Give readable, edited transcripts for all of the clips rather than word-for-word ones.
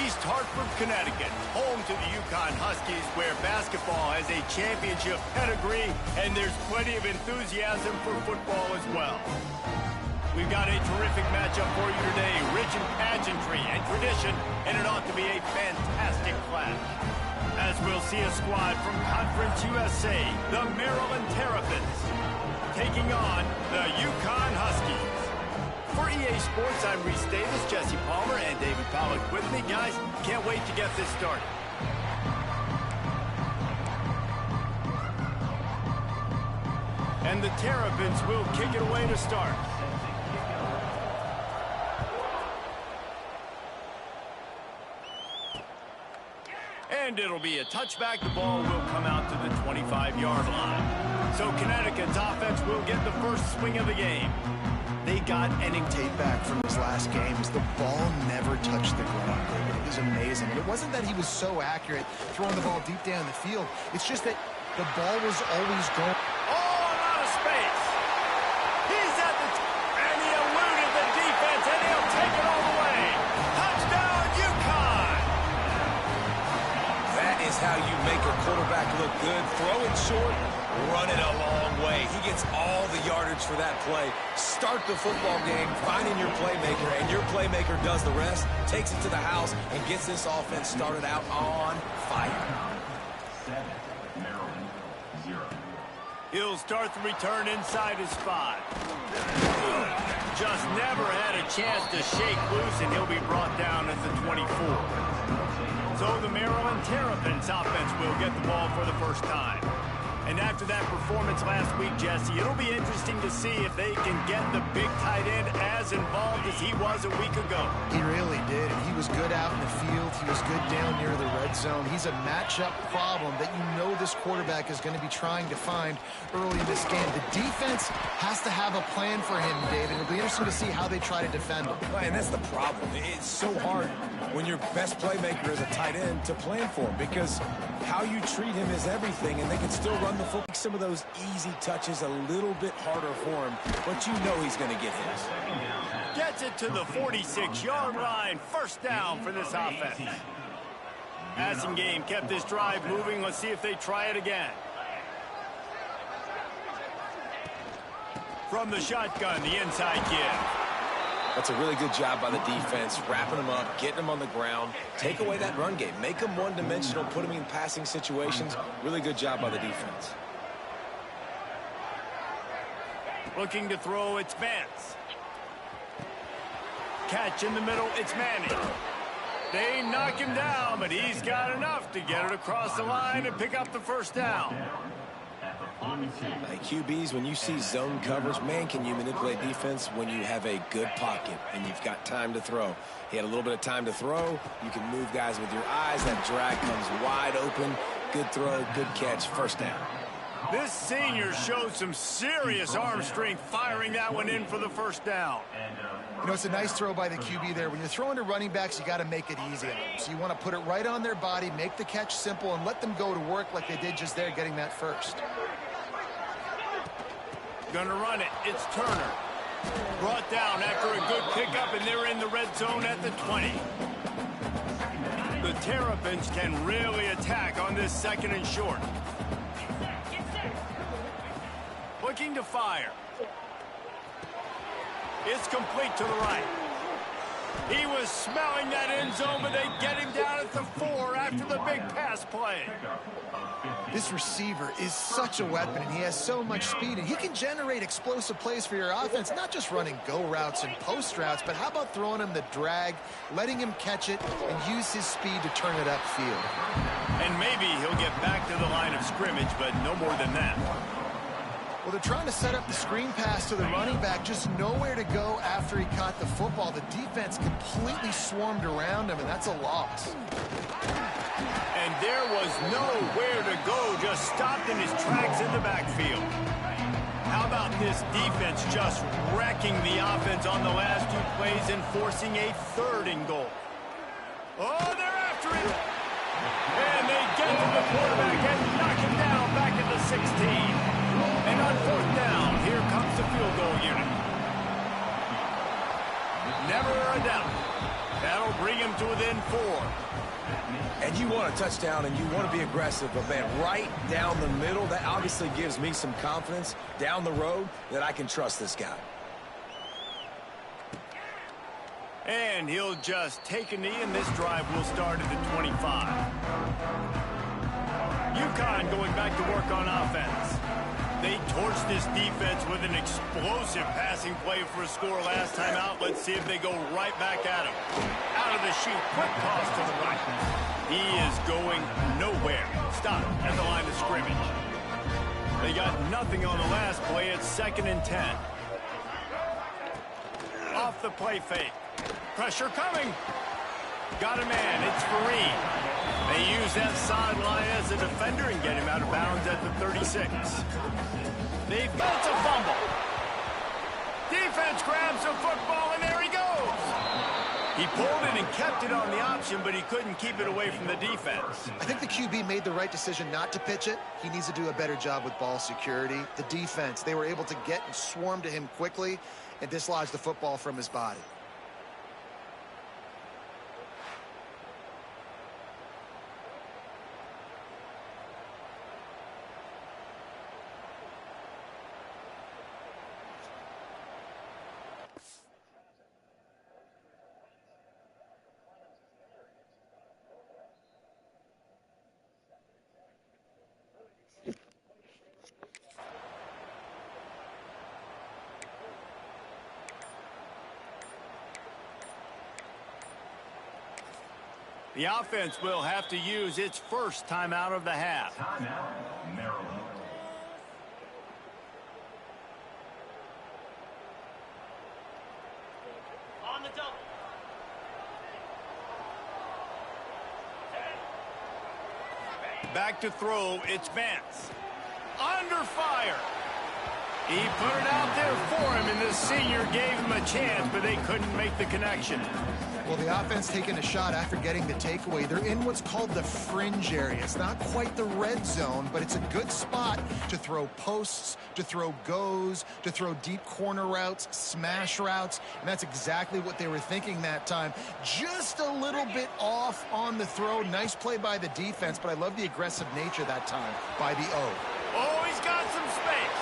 East Hartford, Connecticut, home to the Yukon Huskies, where basketball has a championship pedigree, and there's plenty of enthusiasm for football as well. We've got a terrific matchup for you today, rich in pageantry and tradition, and it ought to be a fantastic clash. As we'll see a squad from Conference USA, the Maryland Terrapins, taking on the Yukon Huskies. For EA Sports, I'm Reese Davis, Jesse Palmer, and David Pollack with me. Guys, can't wait to get this started. And the Terrapins will kick it away to start. And it'll be a touchback. The ball will come out to the 25-yard line. So Connecticut's offense will get the first swing of the game. They got ending tape back from his last games. The ball never touched the ground. It was amazing. And it wasn't that he was so accurate throwing the ball deep down the field. It's just that the ball was always going. Oh, and out of space. He's at the and he eluded the defense, and he'll take it all the way. Touchdown, Yukon! That is how you make a quarterback look good. Throw it short, run it a long way. He gets all the yardage for that play. Start the football game finding your playmaker, and your playmaker does the rest, takes it to the house, and gets this offense started out on fire. He'll start the return inside his 5. Just never had a chance to shake loose, and he'll be brought down at the 24. So the Maryland Terrapins offense will get the ball for the first time. And after that performance last week, Jesse, it'll be interesting to see if they can get the big tight end as involved as he was a week ago. He really did, and he was good out in the field. He was good down near the red zone. He's a matchup problem that you know this quarterback is going to be trying to find early in this game. The defense has to have a plan for him, David. It'll be interesting to see how they try to defend him. And that's the problem. It's so hard when your best playmaker is a tight end to plan for him, because how you treat him is everything, and they can still run the football. Some of those easy touches a little bit harder for him, but you know he's going to get his. Gets it to the 46-yard line. First down for this offense. Passing game kept this drive moving. Let's see if they try it again. From the shotgun, the inside give. That's a really good job by the defense, wrapping them up, getting them on the ground, take away that run game, make them one-dimensional, put them in passing situations. Really good job by the defense. Looking to throw, it's Vance. Catch in the middle, it's Manning. They knock him down, but he's got enough to get it across the line and pick up the first down. Like QBs, when you see zone coverage, man, can you manipulate defense when you have a good pocket and you've got time to throw. He had a little bit of time to throw. You can move guys with your eyes. That drag comes wide open. Good throw, good catch, first down. This senior showed some serious arm strength firing that one in for the first down. You know, it's a nice throw by the QB there. When you're throwing to running backs, you got to make it easy on them. So you want to put it right on their body, make the catch simple, and let them go to work like they did just there, getting that first. Gonna run it. It's Turner. Brought down after a good pickup, and they're in the red zone at the 20. The Terrapins can really attack on this second and short. Looking to fire. It's complete to the right. He was smelling that end zone, but they get him down at the 4 after the big pass play. This receiver is such a weapon, and he has so much speed, and he can generate explosive plays for your offense, not just running go routes and post routes, but how about throwing him the drag, letting him catch it, and use his speed to turn it upfield. And maybe he'll get back to the line of scrimmage, but no more than that. Well, they're trying to set up the screen pass to the running back, just nowhere to go after he caught the football. The defense completely swarmed around him, and that's a loss. And there was nowhere to go, just stopped in his tracks in the backfield. How about this defense just wrecking the offense on the last 2 plays and forcing a 3rd and goal? Oh, they're after him. And they get to the quarterback and knock him down back at the 16. And on 4th down, here comes the field goal unit. Never a doubt. That'll bring him to within 4. And you want a touchdown and you want to be aggressive, but man, right down the middle, that obviously gives me some confidence down the road that I can trust this guy. And he'll just take a knee, and this drive will start at the 25. UConn going back to work on offense. They torched this defense with an explosive passing play for a score last time out. Let's see if they go right back at him. Out of the chute, quick toss to the right. He is going nowhere. Stop at the line of scrimmage. They got nothing on the last play. It's 2nd and 10. Off the play fake. Pressure coming. Got a man. It's Fareed. They use that sideline as a defender and get him out of bounds at the 36. They've got a fumble. Defense grabs the football, and there he goes. He pulled it and kept it on the option, but he couldn't keep it away from the defense. I think the QB made the right decision not to pitch it. He needs to do a better job with ball security. The defense, they were able to get and swarm to him quickly and dislodge the football from his body. The offense will have to use its first timeout of the half. Timeout, Maryland. On the double. Back to throw, it's Vance. Under fire. He put it out there for him, and the senior gave him a chance, but they couldn't make the connection. Well, the offense taking a shot after getting the takeaway. They're in what's called the fringe area. It's not quite the red zone, but it's a good spot to throw posts, to throw goes, to throw deep corner routes, smash routes, and that's exactly what they were thinking that time. Just a little bit off on the throw. Nice play by the defense, but I love the aggressive nature that time by the O. Oh, he's got some space.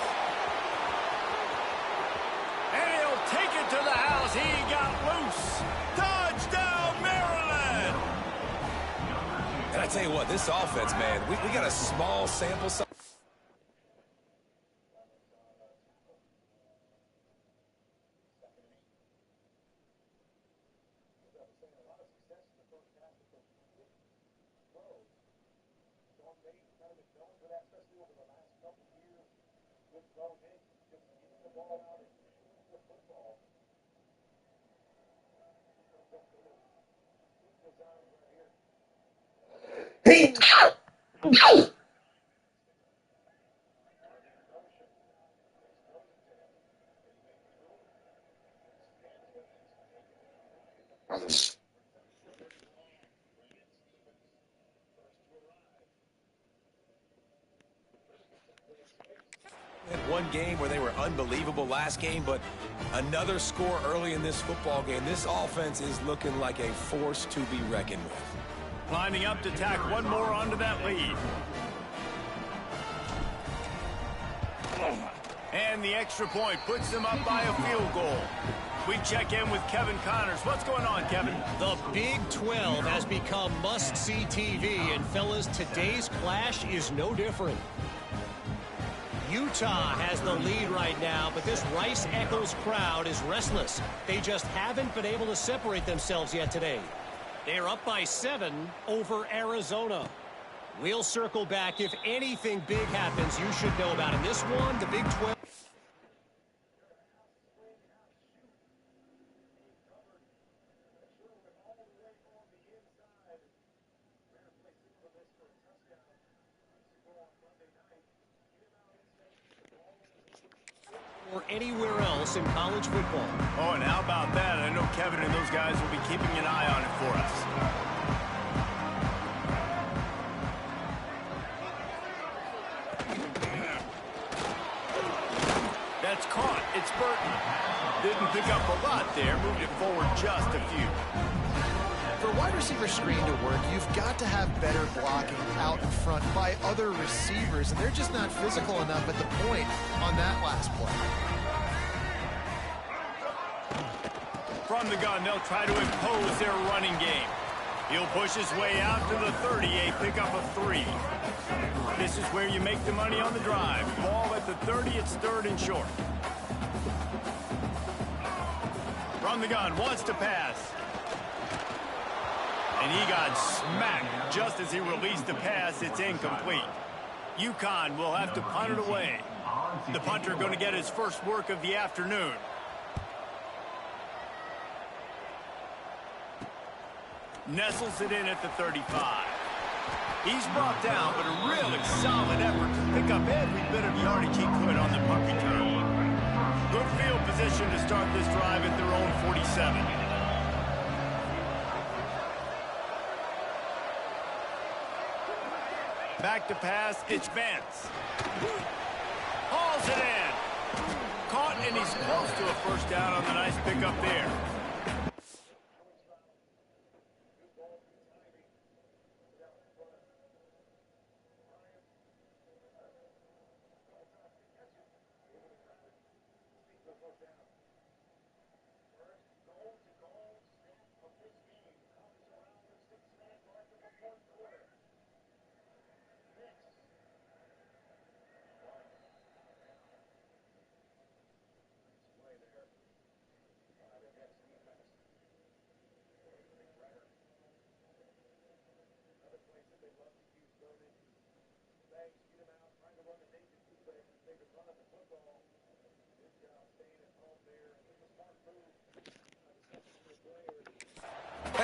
And he'll take it to the house. He got loose. Touchdown, Maryland! And I tell you what, this offense, man, we got a small sample size. One game where they were unbelievable last game, but another score early in this football game. This offense is looking like a force to be reckoned with. Lining up to tack one more onto that lead. And the extra point puts them up by a field goal. We check in with Kevin Connors. What's going on, Kevin? The Big 12 has become must-see TV, and fellas, today's clash is no different. Utah has the lead right now, but this Rice-Eccles crowd is restless. They just haven't been able to separate themselves yet today. They're up by 7 over Arizona. We'll circle back. If anything big happens, you should know about it. This one, the Big 12. Or anywhere else in college football. Oh, and how about that? I know Kevin and those guys will be keeping an eye on it for us. That's caught. It's Burton. Didn't pick up a lot there. Moved it forward just a few. For a wide receiver screen to work, you've got to have better blocking out in front by other receivers, and they're just not physical enough at the point on that last play. From the gun, they'll try to impose their running game. He'll push his way out to the 30, a pickup of 3. This is where you make the money on the drive. Ball at the 30, it's 3rd and short. From the gun, wants to pass. And he got smacked just as he released the pass. It's incomplete. UConn will have to punt it away. The punter going to get his first work of the afternoon. Nestles it in at the 35. He's brought down, but a really solid effort to pick up every bit of yardage he could on the punt return. Good field position to start this drive at their own 47. Back to pass, it's Vance. Hauls it in. Caught, and he's close to a first down on the nice pickup there.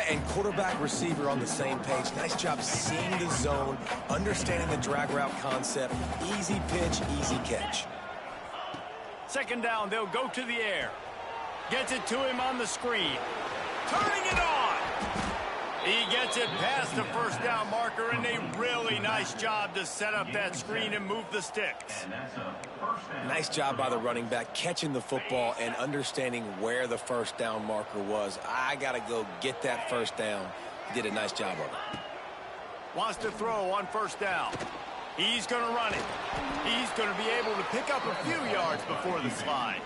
And quarterback receiver on the same page. Nice job seeing the zone, understanding the drag route concept. Easy pitch, easy catch. 2nd down, they'll go to the air. Gets it to him on the screen. Turning it on. He gets it past the first down marker, and a really nice job to set up that screen and move the sticks. Nice job by the running back, catching the football and understanding where the first down marker was. I got to go get that first down. He did a nice job of it. Wants to throw on 1st down. He's going to run it. He's going to be able to pick up a few yards before the slide.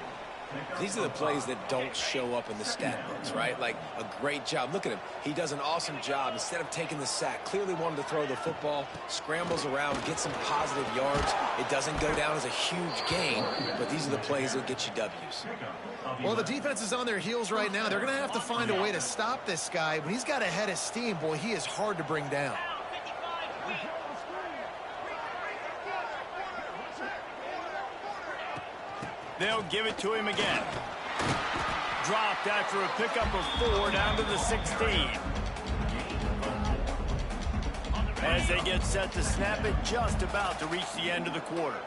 These are the plays that don't show up in the stat books, right? Like a great job. Look at him. He does an awesome job. Instead of taking the sack, clearly wanted to throw the football, scrambles around, gets some positive yards. It doesn't go down as a huge gain, but these are the plays that get you W's. Well, the defense is on their heels right now. They're going to have to find a way to stop this guy. When he's got a head of steam, boy, he is hard to bring down. They'll give it to him again. Dropped after a pickup of 4 down to the 16. As they get set to snap it, just about to reach the end of the quarter.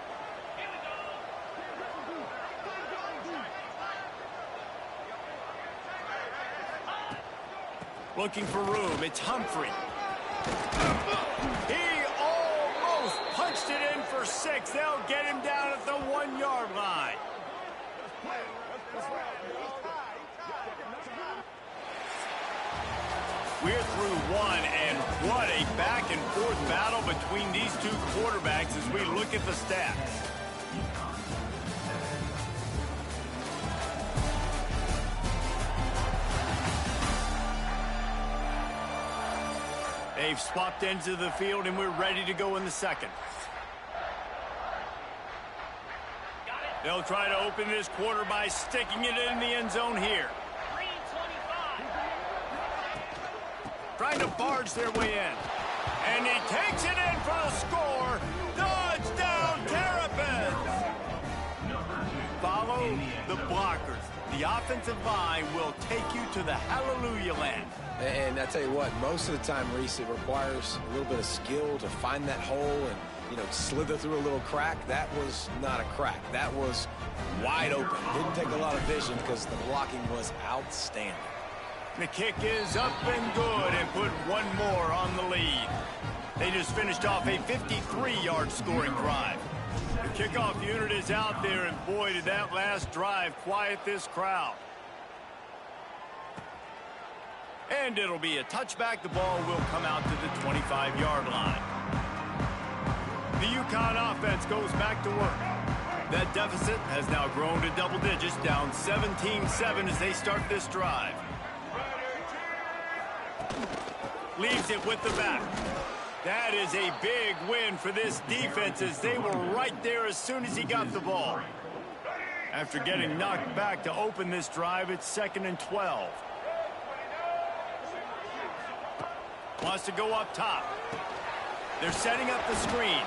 Looking for room, it's Humphrey. He almost punched it in for 6. They'll get him down at the 1-yard line. We're through 1, and what a back-and-forth battle between these two quarterbacks as we look at the stats. They've swapped ends of the field, and we're ready to go in the 2nd. They'll try to open this quarter by sticking it in the end zone here. Trying to barge their way in. And he takes it in for the score. Touchdown, Terrapins! Follow the blockers. The offensive line will take you to the hallelujah land. And I tell you what, most of the time, Reese, it requires a little bit of skill to find that hole and, slither through a little crack. That was not a crack. That was wide open. Didn't take a lot of vision because the blocking was outstanding. The kick is up and good, and put one more on the lead. They just finished off a 53-yard scoring drive. The kickoff unit is out there, and boy, did that last drive quiet this crowd. And it'll be a touchback. The ball will come out to the 25-yard line. The UConn offense goes back to work. That deficit has now grown to double digits, down 17-7 as they start this drive. Leaves it with the back. That is a big win for this defense as they were right there as soon as he got the ball. After getting knocked back to open this drive, it's 2nd and 12. Wants to go up top. They're setting up the screen.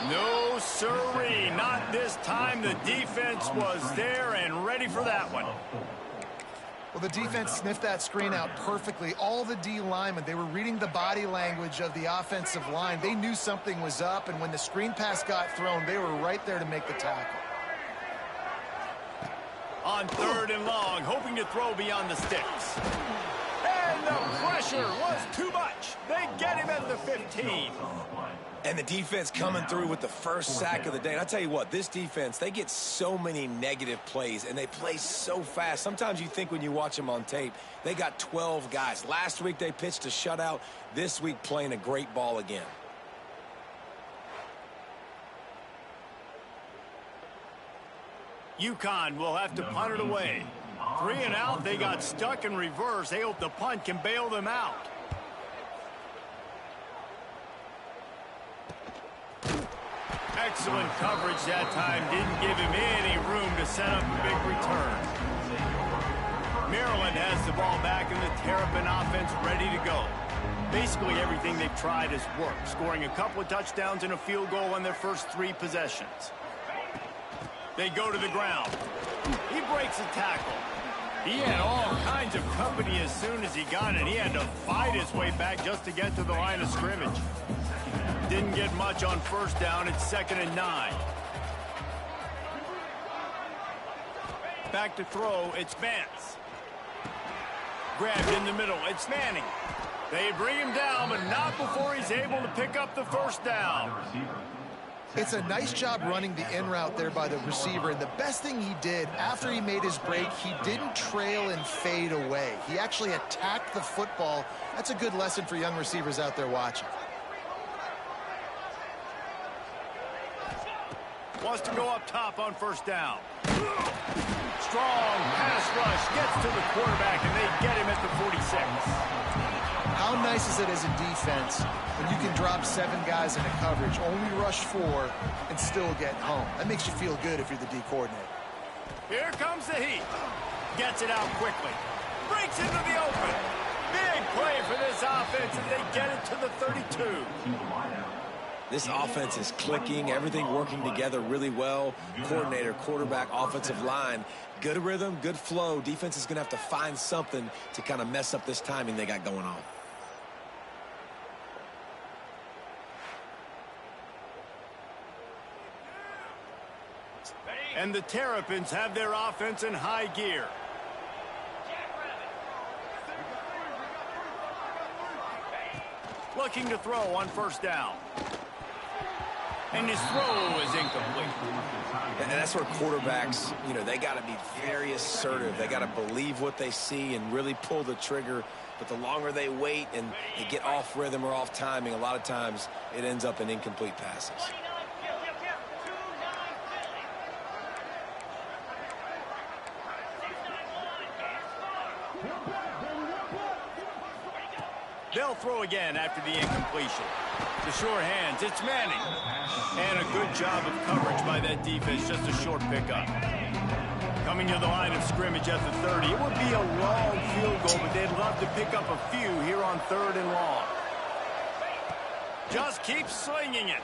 No sirree, not this time. The defense was there and ready for that one. Well, the defense sniffed that screen out perfectly. All the D linemen, they were reading the body language of the offensive line. They knew something was up, and when the screen pass got thrown, they were right there to make the tackle. On 3rd and long, hoping to throw beyond the sticks. And the pressure was too much. They get him at the 15. And the defense coming through with the first sack of the day. And I tell you what, this defense, they get so many negative plays, and they play so fast. Sometimes you think when you watch them on tape, they got 12 guys. Last week they pitched a shutout. This week playing a great ball again. UConn will have to punt it away. 3 and out, they got stuck in reverse. They hope the punt can bail them out. Excellent coverage that time. Didn't give him any room to set up a big return. Maryland has the ball back and the Terrapin offense ready to go. Basically everything they've tried has worked, scoring a couple of touchdowns and a field goal on their first 3 possessions. They go to the ground. He breaks a tackle. He had all kinds of company as soon as he got it. He had to fight his way back just to get to the line of scrimmage. Didn't get much on 1st down. It's 2nd and 9. Back to throw. It's Vance. Grabbed in the middle. It's Manning. They bring him down, but not before he's able to pick up the 1st down. It's a nice job running the in route there by the receiver, and the best thing he did after he made his break, he didn't trail and fade away. He actually attacked the football. That's a good lesson for young receivers out there watching. Wants to go up top on 1st down. Strong pass rush gets to the quarterback, and they get him at the 46. How nice is it as a defense when you can drop 7 guys into coverage, only rush 4, and still get home? That makes you feel good if you're the D coordinator. Here comes the heat. Gets it out quickly. Breaks into the open. Big play for this offense, and they get it to the 32. This offense is clicking, everything working together really well. Coordinator, quarterback, offensive line, good rhythm, good flow. Defense is going to have to find something to kind of mess up this timing they got going on. And the Terrapins have their offense in high gear. Looking to throw on 1st down. And his throw is incomplete. And that's where quarterbacks, they got to be very assertive. They got to believe what they see and really pull the trigger. But the longer they wait and they get off rhythm or off timing, a lot of times it ends up in incomplete passes. They'll throw again after the incompletion. The short hands, it's Manning. And a good job of coverage by that defense, just a short pickup. Coming to the line of scrimmage at the 30. It would be a long field goal, but they'd love to pick up a few here on 3rd and long. Just keeps slinging it.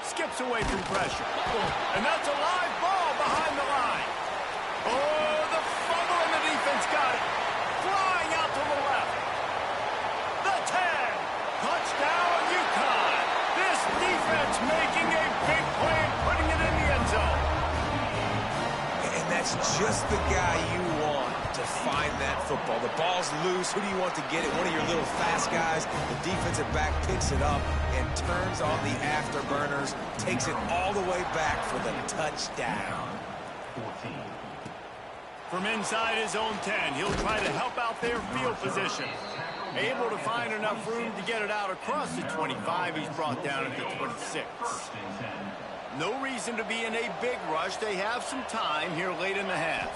Skips away from pressure. And that's a live ball behind the line. Oh, the fumble, and the defense got it. Flying out to the left. The 10. Touchdown, UConn. This defense making a big play and putting it in the end zone. And that's just the guy you want to find that football. The ball's loose. Who do you want to get it? One of your little fast guys. The defensive back picks it up and turns on the afterburners, takes it all the way back for the touchdown. From inside his own 10, he'll try to help out their field position. Able to find enough room to get it out across the 25. He's brought down at the 26. No reason to be in a big rush. They have some time here late in the half.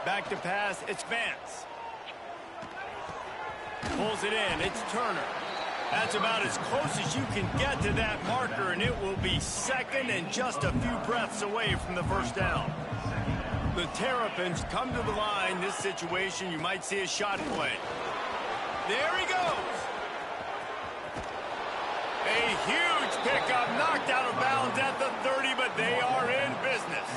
Back to pass, it's Vance. Pulls it in, it's Turner. That's about as close as you can get to that marker, and it will be second and just a few breaths away from the first down. The Terrapins come to the line. This situation, you might see a shot play. There he goes. A huge pickup, knocked out of bounds at the 30, but they are in business.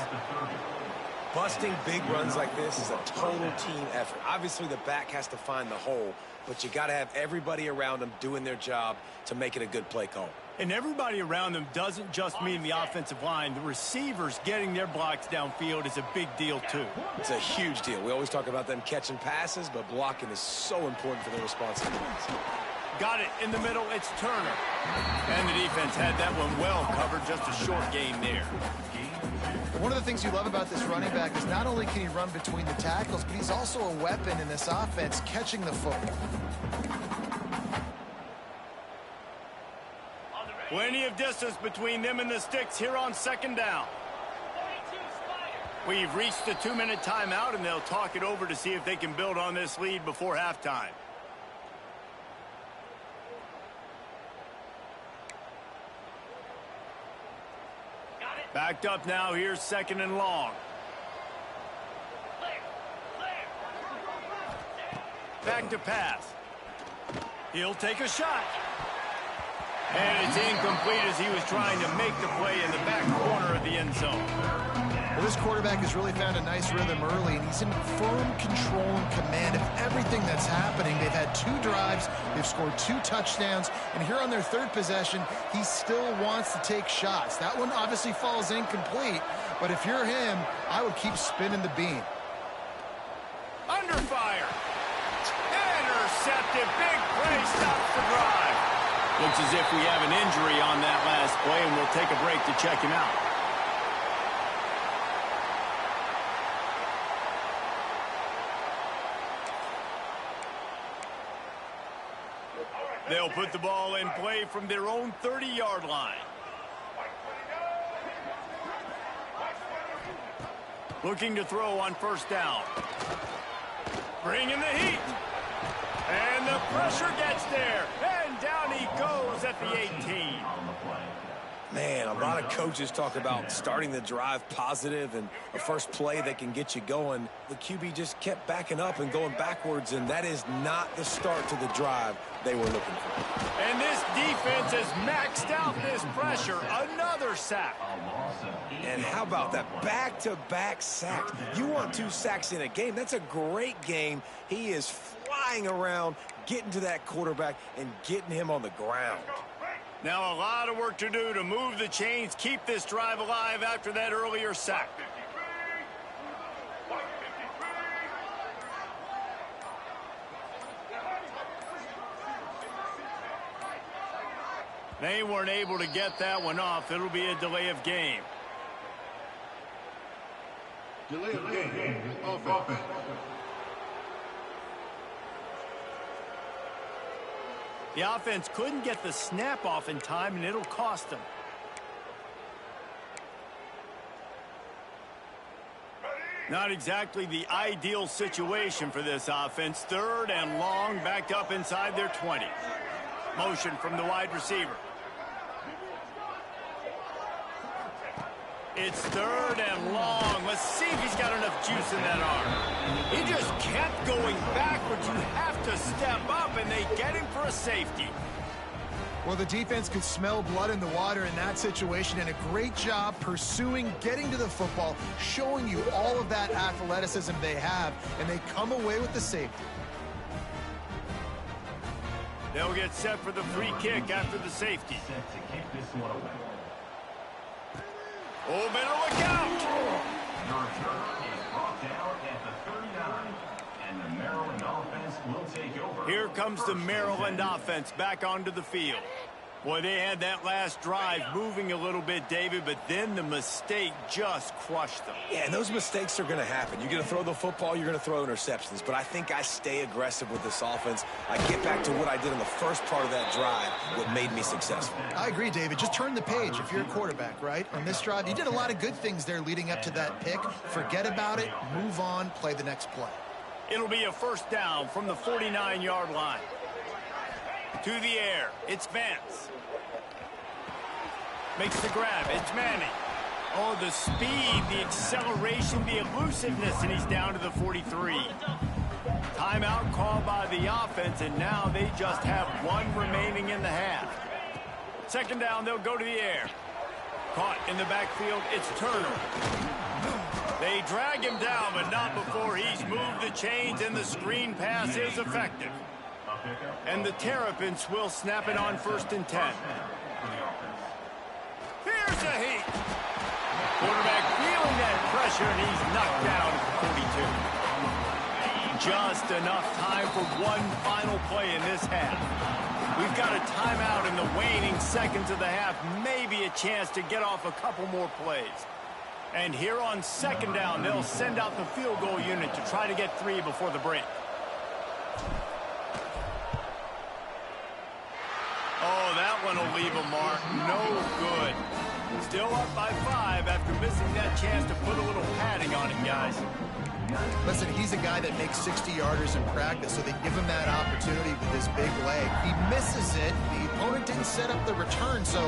Busting big runs like this is a total team effort. Obviously, the back has to find the hole, but you got to have everybody around them doing their job to make it a good play call. And everybody around them doesn't just mean the offensive line. The receivers getting their blocks downfield is a big deal, too. It's a huge deal. We always talk about them catching passes, but blocking is so important for their responsibilities. Got it in the middle, it's Turner. And the defense had that one well covered, just a short gain there. One of the things you love about this running back is not only can he run between the tackles, but he's also a weapon in this offense, catching the football. Plenty of distance between them and the sticks here on second down. We've reached the 2-minute timeout, and they'll talk it over to see if they can build on this lead before halftime. Backed up now, here's second and long. Back to pass. He'll take a shot. And it's incomplete as he was trying to make the play in the back corner of the end zone. Well, this quarterback has really found a nice rhythm early, and he's in firm control and command of everything that's happening. They've had 2 drives, they've scored 2 touchdowns, and here on their 3rd possession, he still wants to take shots. That one obviously falls incomplete, but if you're him, I would keep spinning the beam. Under fire. Intercepted. Big play, stops the drive. Looks as if we have an injury on that last play, and we'll take a break to check him out. They'll put the ball in play from their own 30-yard line. Looking to throw on first down. Bringing the heat. And the pressure gets there. And down he goes at the 18. Man, a lot of coaches talk about starting the drive positive and a first play that can get you going. The QB just kept backing up and going backwards, and that is not the start to the drive they were looking for. And this defense has maxed out this pressure. Another sack. And how about that back-to-back sack? You want 2 sacks in a game. That's a great game. He is flying around, getting to that quarterback and getting him on the ground. Now a lot of work to do to move the chains, keep this drive alive after that earlier sack. They weren't able to get that one off. It'll be a delay of game. Delay of game. Offense. The offense couldn't get the snap off in time, and it'll cost them. Not exactly the ideal situation for this offense. 3rd and long, backed up inside their 20. Motion from the wide receiver. It's 3rd and long. Let's see if he's got enough juice in that arm. He just kept going backwards. You have to step up, and they get him for a safety. Well, the defense could smell blood in the water in that situation, and a great job pursuing, getting to the football, showing you all of that athleticism they have, and they come away with the safety. They'll get set for the free kick after the safety. Oh, better look out! Your return is brought down at the 39, and the Maryland offense will take over. Here comes the Maryland offense back onto the field. Boy, they had that last drive moving a little bit, David, but then the mistake just crushed them. Yeah, and those mistakes are going to happen. You're going to throw the football, you're going to throw interceptions. But I think I stay aggressive with this offense. I get back to what I did in the first part of that drive, what made me successful. I agree, David. Just turn the page if you're a quarterback, right? On this drive, you did a lot of good things there leading up to that pick. Forget about it, move on, play the next play. It'll be a first down from the 49-yard line. To the air, it's Vance. Makes the grab, it's Manning. Oh, the speed, the acceleration, the elusiveness, and he's down to the 43. Timeout called by the offense, and now they just have one remaining in the half. Second down, they'll go to the air. Caught in the backfield, it's Turner. They drag him down, but not before he's moved the chains, and the screen pass is effective. And the Terrapins will snap it on 1st and 10. Here's a heat. Quarterback feeling that pressure, and he's knocked down at 42. Just enough time for one final play in this half. We've got a timeout in the waning seconds of the half, maybe a chance to get off a couple more plays. And here on second down, they'll send out the field goal unit to try to get 3 before the break. Oh, that one will leave a mark. No good. Still up by 5 after missing that chance to put a little padding on it, guys. Listen, he's a guy that makes 60-yarders in practice, so they give him that opportunity with his big leg. He misses it. The opponent didn't set up the return, so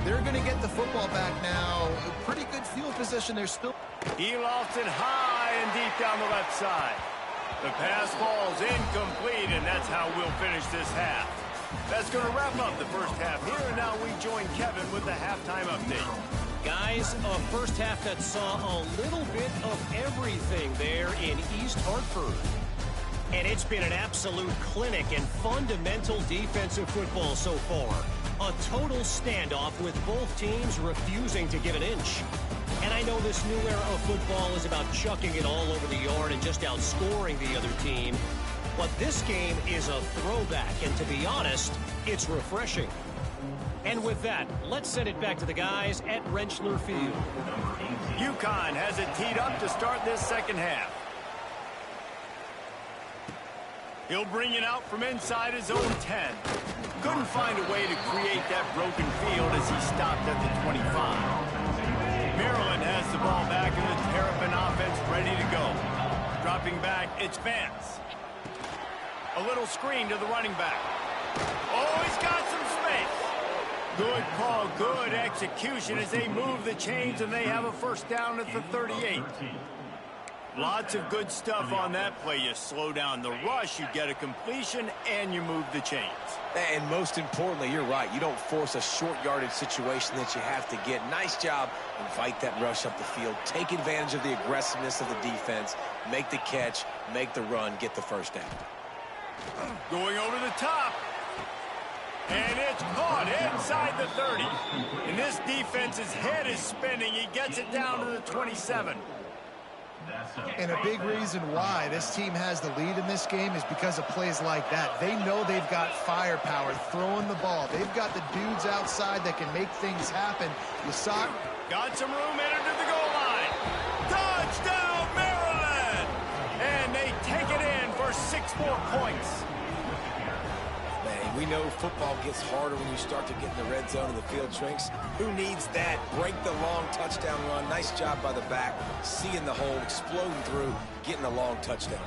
they're going to get the football back now. A pretty good field position. They're still... He lost it high and deep down the left side. The pass falls incomplete, and that's how we'll finish this half. That's going to wrap up the first half here, and now we join Kevin with the halftime update. Guys, a first half that saw a little bit of everything there in East Hartford. And it's been an absolute clinic in fundamental defensive football so far. A total standoff with both teams refusing to give an inch. And I know this new era of football is about chucking it all over the yard and just outscoring the other team. But this game is a throwback, and to be honest, it's refreshing. And with that, let's send it back to the guys at Rentschler Field. UConn has it teed up to start this second half. He'll bring it out from inside his own 10. Couldn't find a way to create that broken field as he stopped at the 25. Maryland has the ball back, and the Terrapin offense ready to go. Dropping back, it's Vance. A little screen to the running back. Oh, he's got some space. Good call, good execution as they move the chains, and they have a first down at the 38. Lots of good stuff on that play. You slow down the rush, you get a completion, and you move the chains. And most importantly, you're right. You don't force a short yardage situation that you have to get. Nice job. Invite that rush up the field. Take advantage of the aggressiveness of the defense. Make the catch, make the run, get the first down. Going over the top. And it's caught inside the 30. And this defense's head is spinning. He gets it down to the 27. And a big reason why this team has the lead in this game is because of plays like that. They know they've got firepower throwing the ball. They've got the dudes outside that can make things happen. You saw it. Got some room, entered to the goal line. Touchdown, Maryland! And they take it in for 6 more points. We know football gets harder when you start to get in the red zone and the field shrinks. Who needs that? Break the long touchdown run. Nice job by the back. Seeing the hole, exploding through, getting a long touchdown.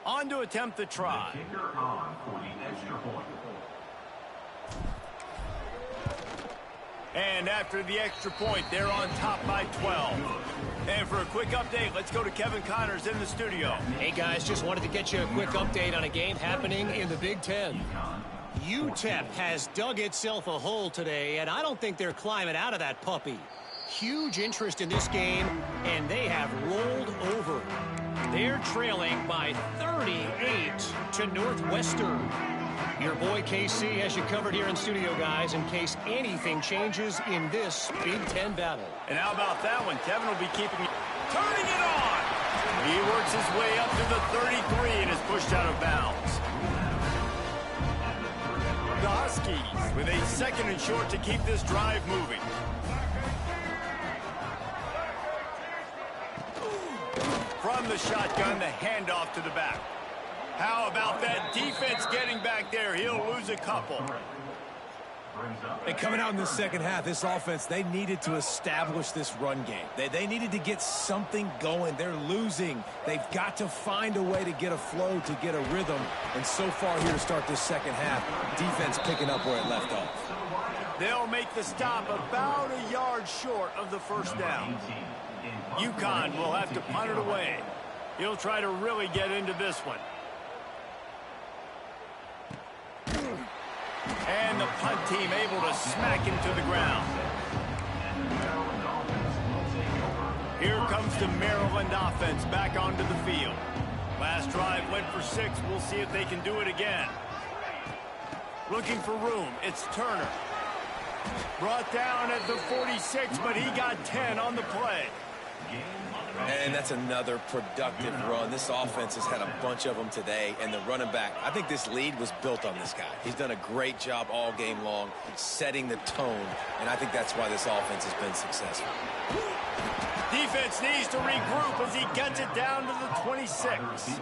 On to attempt the try. Kicker on for the extra point. And after the extra point, they're on top by 12. And for a quick update, let's go to Kevin Connors in the studio. Hey, guys, just wanted to get you a quick update on a game happening in the Big Ten. UTEP has dug itself a hole today, and I don't think they're climbing out of that puppy. Huge interest in this game, and they have rolled over. They're trailing by 38 to Northwestern. Your boy KC has you covered here in studio, guys, in case anything changes in this Big Ten battle. And how about that one? Kevin will be keeping turning it on. He works his way up to the 33 and is pushed out of bounds. The Huskies with a 2nd and short to keep this drive moving. From the shotgun, the handoff to the back. How about that defense getting back there? He'll lose a couple. And coming out in the second half, this offense, they needed to establish this run game. They needed to get something going. They're losing. They've got to find a way to get a flow, to get a rhythm. And so far here to start this second half, defense picking up where it left off. They'll make the stop about a yard short of the first down. UConn will have to punt it away. He'll try to really get into this one. And the punt team able to smack him to the ground. Here comes the Maryland offense back onto the field. Last drive went for 6. We'll see if they can do it again. Looking for room. It's Turner. Brought down at the 46, but he got 10 on the play. And that's another productive run. This offense has had a bunch of them today, and the running back, I think this lead was built on this guy. He's done a great job all game long setting the tone, and I think that's why this offense has been successful. Defense needs to regroup as he gets it down to the 26.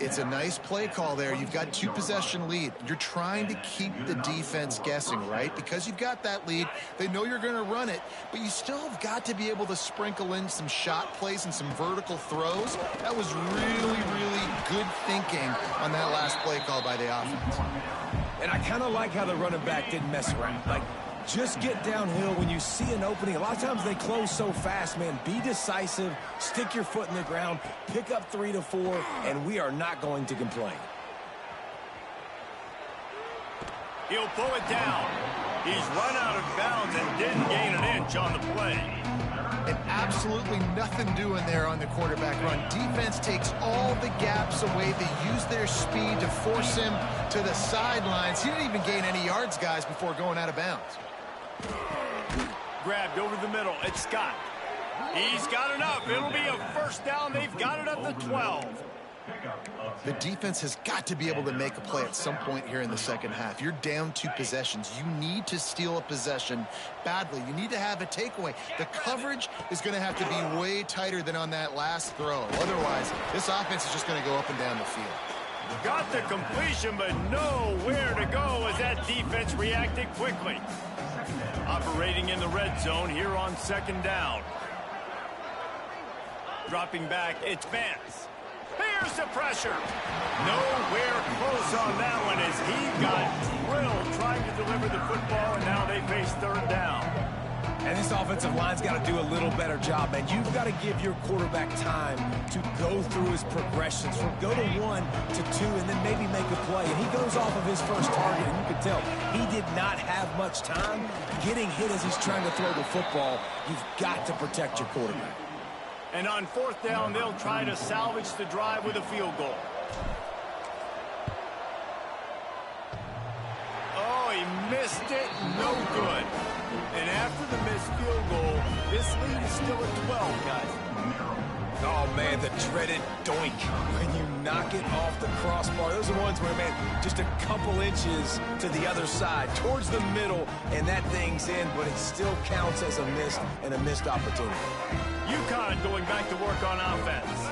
It's a nice play call there. You've got 2-possession lead. You're trying to keep the defense guessing, right? Because you've got that lead. They know you're going to run it, but you still have got to be able to sprinkle in some shot plays and some vertical throws. That was really, really good thinking on that last play call by the offense. And I kind of like how the running back didn't mess around. Like, just get downhill when you see an opening. A lot of times they close so fast, man. Be decisive, stick your foot in the ground, pick up 3 to 4, and we are not going to complain. He'll pull it down. He's run out of bounds and didn't gain an inch on the play. And absolutely nothing doing there on the quarterback run. Defense takes all the gaps away. They use their speed to force him to the sidelines. He didn't even gain any yards, guys, before going out of bounds. Grabbed over the middle. It's Scott. He's got enough. It'll be a first down. They've got it at the 12. The defense has got to be able to make a play at some point here in the second half. You're down 2 possessions. You need to steal a possession badly. You need to have a takeaway. The coverage is going to have to be way tighter than on that last throw. Otherwise, this offense is just going to go up and down the field. Got the completion, but nowhere to go as that defense reacted quickly. Operating in the red zone here on 2nd down. Dropping back, it's Vance. Here's the pressure. Nowhere close on that one as he got drilled trying to deliver the football, and now they face 3rd down. And this offensive line's got to do a little better job, man. You've got to give your quarterback time to go through his progressions from go to 1 to 2 and then maybe make a play. And he goes off of his first target, and you can tell he did not have much time getting hit as he's trying to throw the football. You've got to protect your quarterback. And on 4th down, they'll try to salvage the drive with a field goal. Oh, he missed it. No good. And after the missed field goal, this lead is still at 12, guys. Oh, man, the dreaded doink when you knock it off the crossbar. Those are ones where, man, just a couple inches to the other side, towards the middle, and that thing's in, but it still counts as a missed opportunity. UConn going back to work on offense.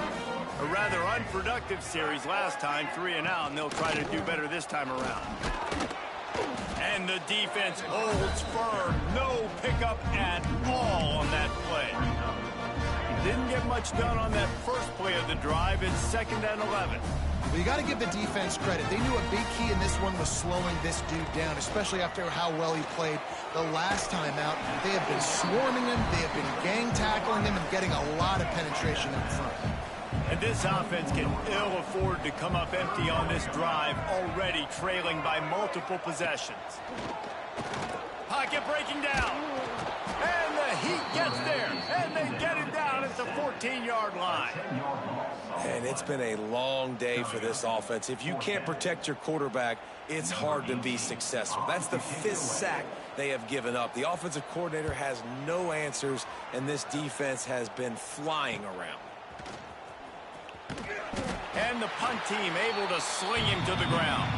A rather unproductive series last time, 3 and out, and they'll try to do better this time around. And the defense holds firm. No pickup at all on that play. Didn't get much done on that first play of the drive. It's 2nd and 11. Well, you got to give the defense credit. They knew a big key in this one was slowing this dude down, especially after how well he played the last time out. They have been swarming him, they have been gang tackling him, and getting a lot of penetration up front. And this offense can ill afford to come up empty on this drive, already trailing by multiple possessions. Pocket breaking down. And the Heat gets there. And they get it down at the 14-yard line. And it's been a long day for this offense. If you can't protect your quarterback, it's hard to be successful. That's the 5th sack they have given up. The offensive coordinator has no answers, and this defense has been flying around. And the punt team able to sling him to the ground.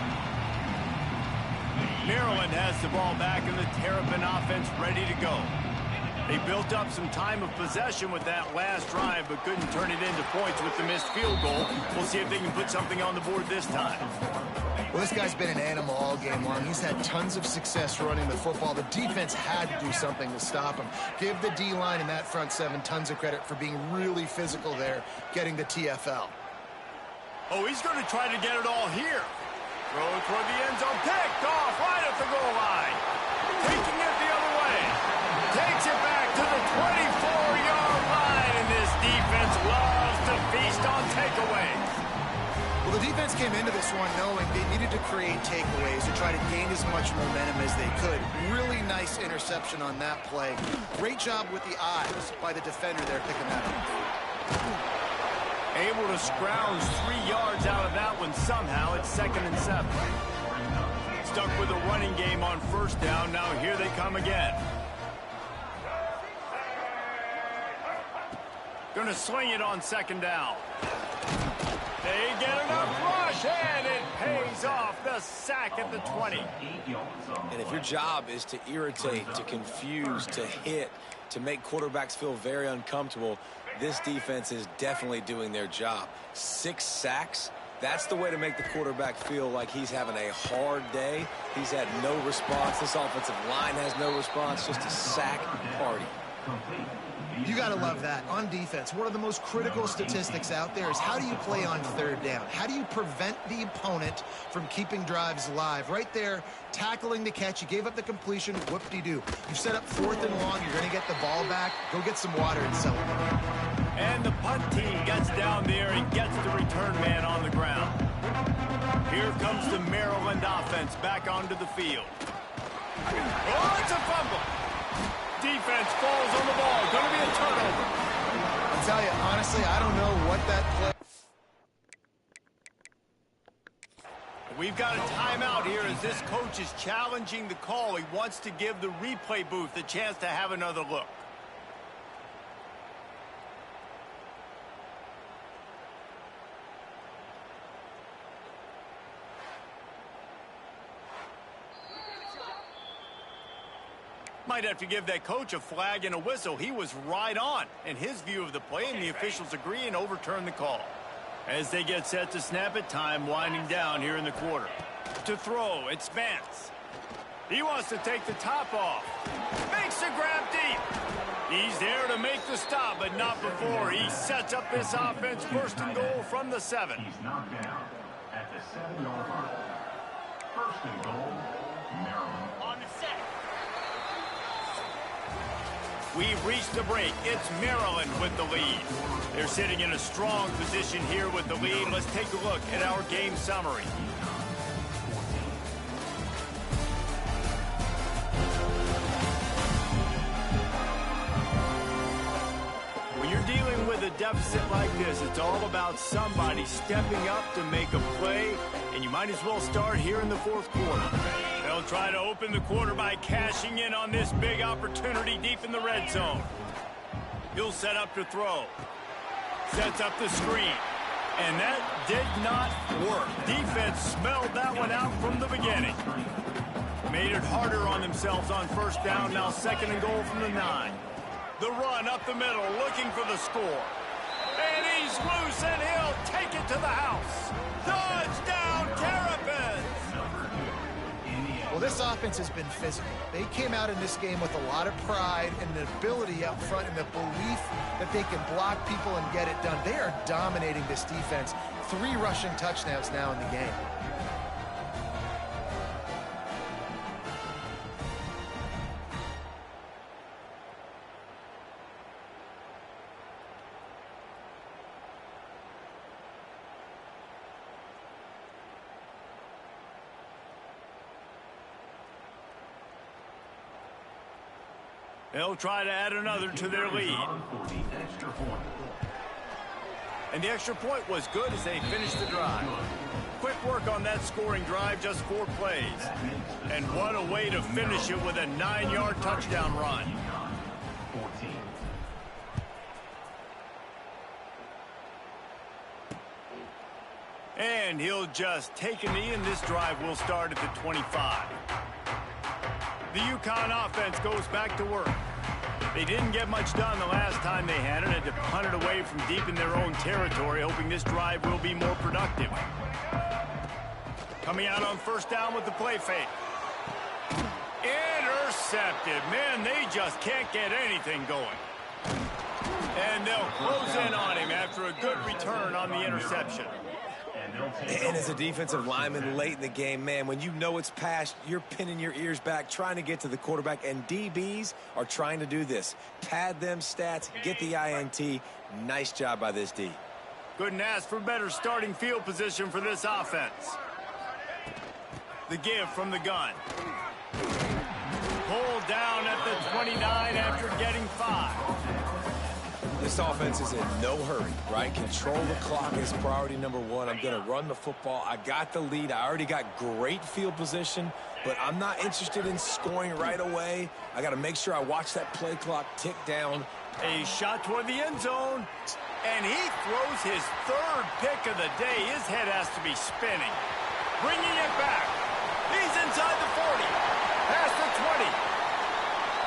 Maryland has the ball back, and the Terrapin offense ready to go. They built up some time of possession with that last drive, but couldn't turn it into points with the missed field goal. We'll see if they can put something on the board this time. Well, this guy's been an animal all game long. He's had tons of success running the football. The defense had to do something to stop him. Give the D-line and that front seven tons of credit for being really physical there, getting the TFL. Oh, he's going to try to get it all here. Throw it toward the end zone. Picked off right at the goal line. Taking it the other way. Takes it back to the 24-yard line, and this defense loves to feast on takeaways. Well, the defense came into this one knowing they needed to create takeaways to try to gain as much momentum as they could. Really nice interception on that play. Great job with the eyes by the defender there picking that up. Able to scrounge 3 yards out of that one somehow. It's 2nd and 7. Stuck with a running game on first down. Now here they come again. Gonna swing it on 2nd down. They get enough rush, and it pays off. The sack at the 20. And if your job is to irritate, to confuse, to hit, to make quarterbacks feel very uncomfortable, this defense is definitely doing their job. 6 sacks, that's the way to make the quarterback feel like he's having a hard day. He's had no response. This offensive line has no response, just a sack party. You got to love that. On defense, one of the most critical statistics out there is how do you play on 3rd down? How do you prevent the opponent from keeping drives alive? Right there, tackling the catch. You gave up the completion. Whoop-de-doo. You set up 4th and long. You're going to get the ball back. Go get some water and celebrate. And the punt team gets down there and gets the return man on the ground. Here comes the Maryland offense back onto the field. Oh, it's a fumble. Defense falls on the ball. Going to be a turnover. I'll tell you, honestly, I don't know what that play... We've got a timeout here as this coach is challenging the call. He wants to give the replay booth a chance to have another look. Might have to give that coach a flag and a whistle. He was right on in his view of the play, and the officials agree and overturn the call. As they get set to snap it, time winding down here in the quarter. To throw, it's Vance. He wants to take the top off. Makes the grab deep. He's there to make the stop, but not before. He sets up this offense 1st and goal from the 7. He's knocked down at the 7-yard line. 1st and goal, Maryland. On the set. We've reached the break. It's Maryland with the lead. They're sitting in a strong position here with the lead. Let's take a look at our game summary. When you're dealing with a deficit like this, it's all about somebody stepping up to make a play, and you might as well start here in the 4th quarter. They'll try to open the quarter by cashing in on this big opportunity deep in the red zone. He'll set up to throw. Sets up the screen. And that did not work. Defense smelled that one out from the beginning. Made it harder on themselves on 1st down. Now 2nd and goal from the 9. The run up the middle, looking for the score. And he's loose, and he'll take it to the house. Touchdown, Terrapins! Well, this offense has been physical. They came out in this game with a lot of pride and the ability up front and the belief that they can block people and get it done. They are dominating this defense. 3 rushing touchdowns now in the game. They'll try to add another to their lead. And the extra point was good as they finished the drive. Quick work on that scoring drive, just 4 plays. And what a way to finish it with a 9-yard touchdown run. And he'll just take a knee, and this drive will start at the 25. The UConn offense goes back to work. They didn't get much done the last time they had it, to punt it away from deep in their own territory, hoping this drive will be more productive. Coming out on first down with the play fake. Intercepted. Man, they just can't get anything going. And they'll close in on him after a good return on the interception. And as a defensive lineman late in the game, man, when you know it's past, you're pinning your ears back, trying to get to the quarterback, and DBs are trying to do this. Pad them stats, get the INT. Nice job by this D. Couldn't ask for better starting field position for this offense. The give from the gun. Pulled down at the 29 after getting 5. This offense is in no hurry, right? Control the clock is priority number 1. I'm going to run the football. I got the lead. I already got great field position, but I'm not interested in scoring right away. I got to make sure I watch that play clock tick down. A shot toward the end zone, and he throws his 3rd pick of the day. His head has to be spinning. Bringing it back. He's inside the 40, past the 20.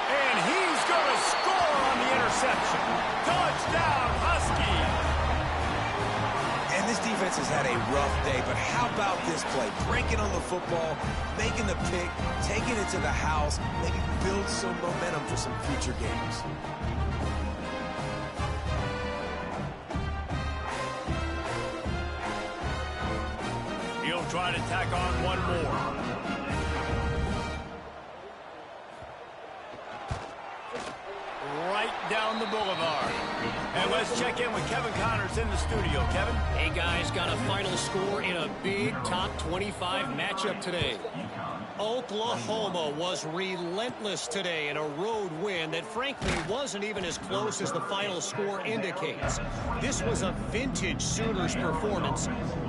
And he's going to score on the interception. Touchdown, Husky. And this defense has had a rough day, but how about this play? Breaking on the football, making the pick, taking it to the house, maybe build some momentum for some future games. He'll try to tack on one more. Right down the boulevard. And let's check in with Kevin Connors in the studio. Kevin? Hey, guys, got a final score in a big top 25 matchup today. Oklahoma was relentless today in a road win that frankly wasn't even as close as the final score indicates. This was a vintage Sooners performance,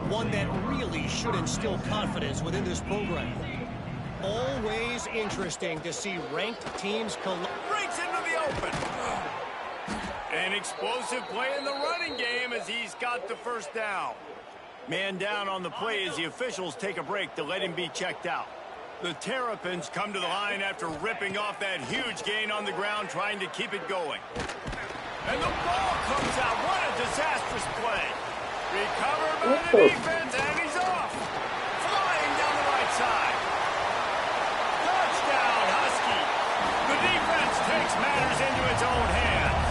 one that really should instill confidence within this program. Always interesting to see ranked teams breaks into the open. An explosive play in the running game as he's got the first down. Man down on the play as the officials take a break to let him be checked out. The Terrapins come to the line after ripping off that huge gain on the ground, trying to keep it going. And the ball comes out. What a disastrous play. Recovered by the defense, and he's off. Flying down the right side. Touchdown, Husky. The defense takes matters into its own hands.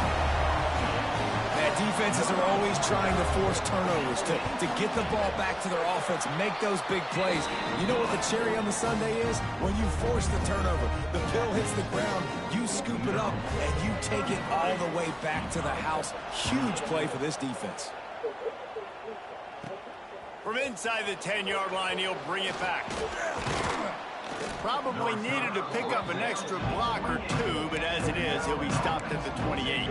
Defenses are always trying to force turnovers to get the ball back to their offense, make those big plays. You know what the cherry on the sundae is? When you force the turnover, the pill hits the ground, you scoop it up, and you take it all the way back to the house. Huge play for this defense. From inside the 10-yard line, he'll bring it back. Probably needed to pick up an extra block or 2, but as it is, he'll be stopped at the 28.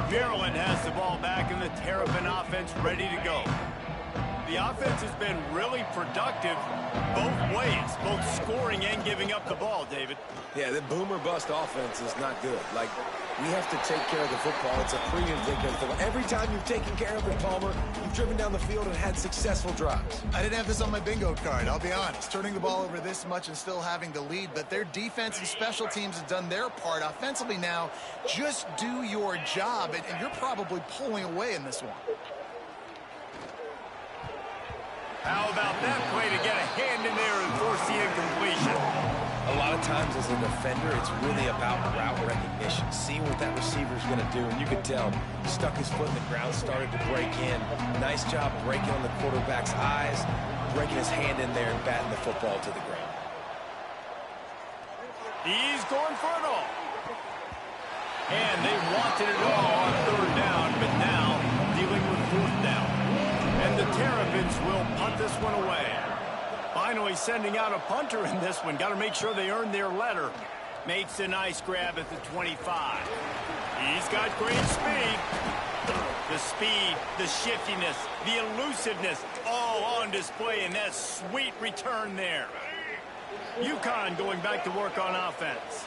Maryland has the ball back, and the Terrapin offense ready to go. The offense has been really productive both ways, both scoring and giving up the ball, David. Yeah, the boom or bust offense is not good. Like, we have to take care of the football. It's a premium take care of the football. Every time you've taken care of it, Palmer, you've driven down the field and had successful drives. I didn't have this on my bingo card, I'll be honest. Turning the ball over this much and still having the lead, but their defense and special teams have done their part. Offensively now, just do your job, and you're probably pulling away in this one. How about that play to get a hand in there and force the incompletion? A lot of of times as a defender, it's really about route recognition, seeing what that receiver's going to do. And you could tell he stuck his foot in the ground, started to break in. Nice job breaking on the quarterback's eyes, breaking his hand in there and batting the football to the ground. He's going for it all. And they wanted it all on third down, but now dealing with fourth down. And the Terrapins will punt this one away. Finally sending out a punter in this one. Got to make sure they earn their letter. Makes a nice grab at the 25. He's got great speed. The speed, the shiftiness, the elusiveness, all on display in that sweet return there. UConn going back to work on offense.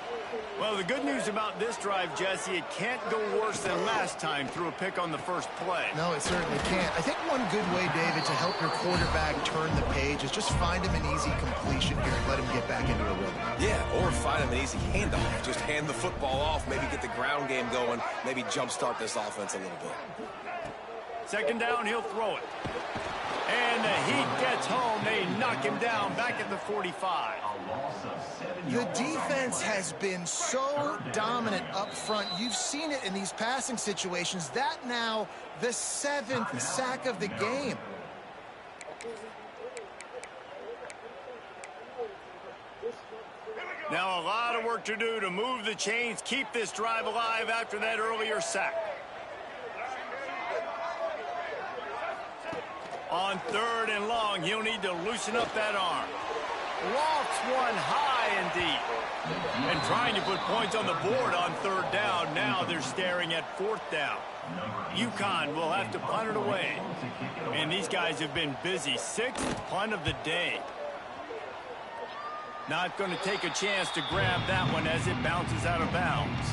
Well, the good news about this drive, Jesse, it can't go worse than last time through a pick on the first play. No, it certainly can't. I think one good way, David, to help your quarterback turn the page is just find him an easy completion here and let him get back into a rhythm. Yeah, or find him an easy handoff. Just hand the football off, maybe get the ground game going, maybe jumpstart this offense a little bit. Second down, he'll throw it. And the Heat gets home. They knock him down back at the 45. The defense has been so dominant up front. You've seen it in these passing situations. That now the 7th sack of the game. Now a lot of work to do to move the chains, keep this drive alive after that earlier sack. On third and long, he'll need to loosen up that arm. Lofts one high and deep. And trying to put points on the board on third down. Now they're staring at fourth down. UConn will have to punt it away. And these guys have been busy. 6th punt of the day. Not going to take a chance to grab that one as it bounces out of bounds.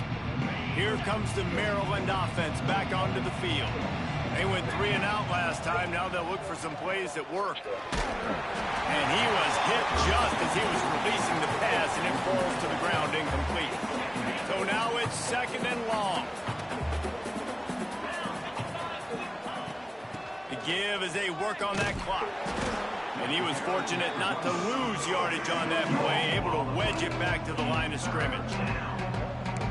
Here comes the Maryland offense back onto the field. They went 3 and out last time. Now they'll look for some plays that work. And he was hit just as he was releasing the pass, and it falls to the ground incomplete. So now it's 2nd and long. The give as they work on that clock. And he was fortunate not to lose yardage on that play, able to wedge it back to the line of scrimmage.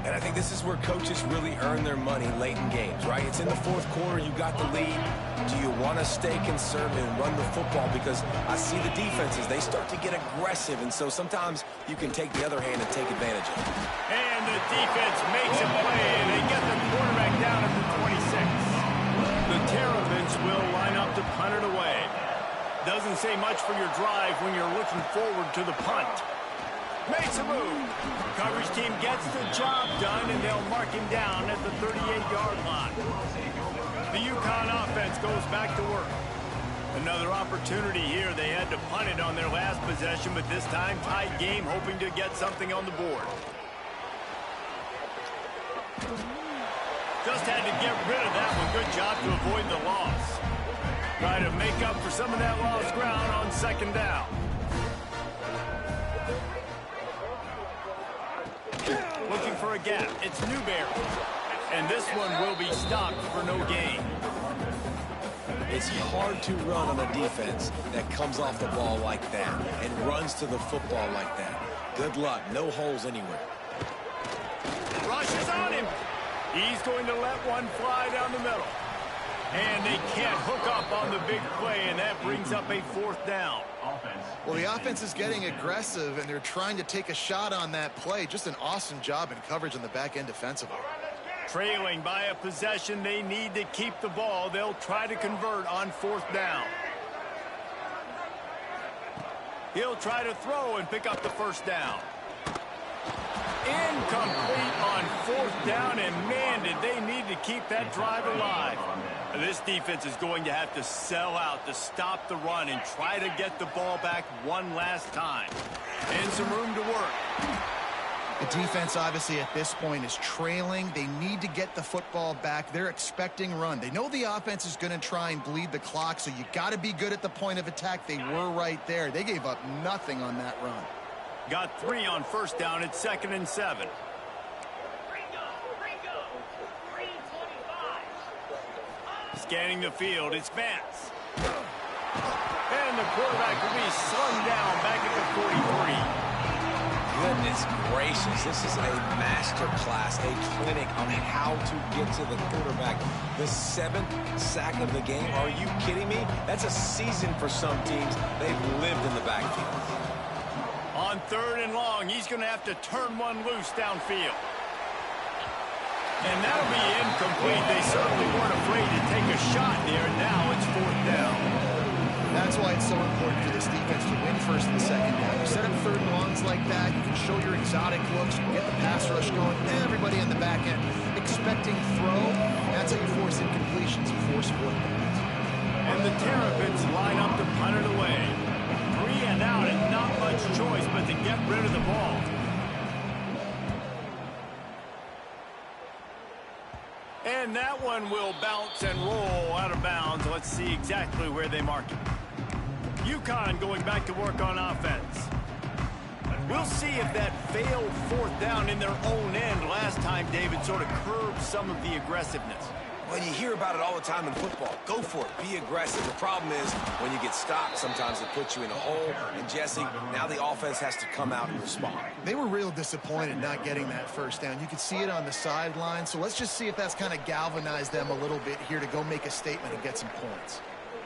And I think this is where coaches really earn their money late in games, right? It's in the 4th quarter. You got the lead. Do you want to stay conservative and run the football? Because I see the defenses, they start to get aggressive, and so sometimes you can take the other hand and take advantage of it. And the defense makes a play, and they get the quarterback down at the 26. The Terrapins will line up to punt it away. Doesn't say much for your drive when you're looking forward to the punt. Makes a move. Coverage team gets the job done, and they'll mark him down at the 38-yard line. The UConn offense goes back to work. Another opportunity here. They had to punt it on their last possession, but this time tight game, hoping to get something on the board. Just had to get rid of that one. Good job to avoid the loss. Try to make up for some of that lost ground on 2nd down. Looking for a gap. It's Newberry. And this one will be stopped for no gain. It's hard to run on a defense that comes off the ball like that and runs to the football like that. Good luck. No holes anywhere. Rushes on him. He's going to let one fly down the middle. And they can't hook up on the big play, and that brings up a 4th down. Well, the offense is getting aggressive, and they're trying to take a shot on that play. Just an awesome job in coverage on the back end defensively. Trailing by a possession, they need to keep the ball. They'll try to convert on 4th down. He'll try to throw and pick up the 1st down. Incomplete on 4th down, and man, did they need to keep that drive alive. This defense is going to have to sell out to stop the run and try to get the ball back one last time. And some room to work. The defense, obviously, at this point is trailing. They need to get the football back. They're expecting run. They know the offense is going to try and bleed the clock, so you got to be good at the point of attack. They were right there. They gave up nothing on that run. Got 3 on 1st down at 2nd and 7. Scanning the field, it's Vance. And the quarterback will be slung down back at the 43. Goodness gracious, this is a master class, a clinic on how to get to the quarterback. The 7th sack of the game, are you kidding me? That's a season for some teams. They've lived in the backfield. On 3rd and long, he's going to have to turn one loose downfield. And that'll be incomplete. They certainly weren't afraid to take a shot there, and now it's 4th down. That's why it's so important for this defense to win 1st and 2nd down. You set up 3rd and longs like that, you can show your exotic looks, you can get the pass rush going, everybody on the back end expecting throw. That's how you force incompletions and force 4th downs. And the Terrapins line up to punt it away. 3 and out, and not much choice but to get rid of the ball. And that one will bounce and roll out of bounds. Let's see exactly where they mark it. UConn going back to work on offense. We'll see if that failed 4th down in their own end last time, David, sort of curbed some of the aggressiveness. Well, you hear about it all the time in football. Go for it. Be aggressive. The problem is when you get stopped, sometimes it puts you in a hole. And, Jesse, now the offense has to come out and respond. They were real disappointed not getting that 1st down. You could see it on the sideline. So let's just see if that's kind of galvanized them a little bit here to go make a statement and get some points.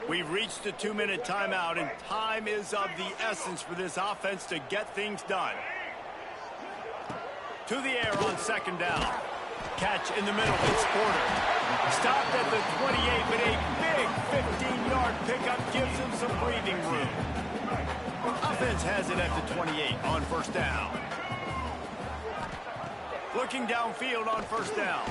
We've reached the 2-minute timeout, and time is of the essence for this offense to get things done. To the air on 2nd down. Catch in the middle. It's Porter. Stopped at the 28, but a big 15-yard pickup gives him some breathing room. Offense has it at the 28 on 1st down. Looking downfield on 1st down.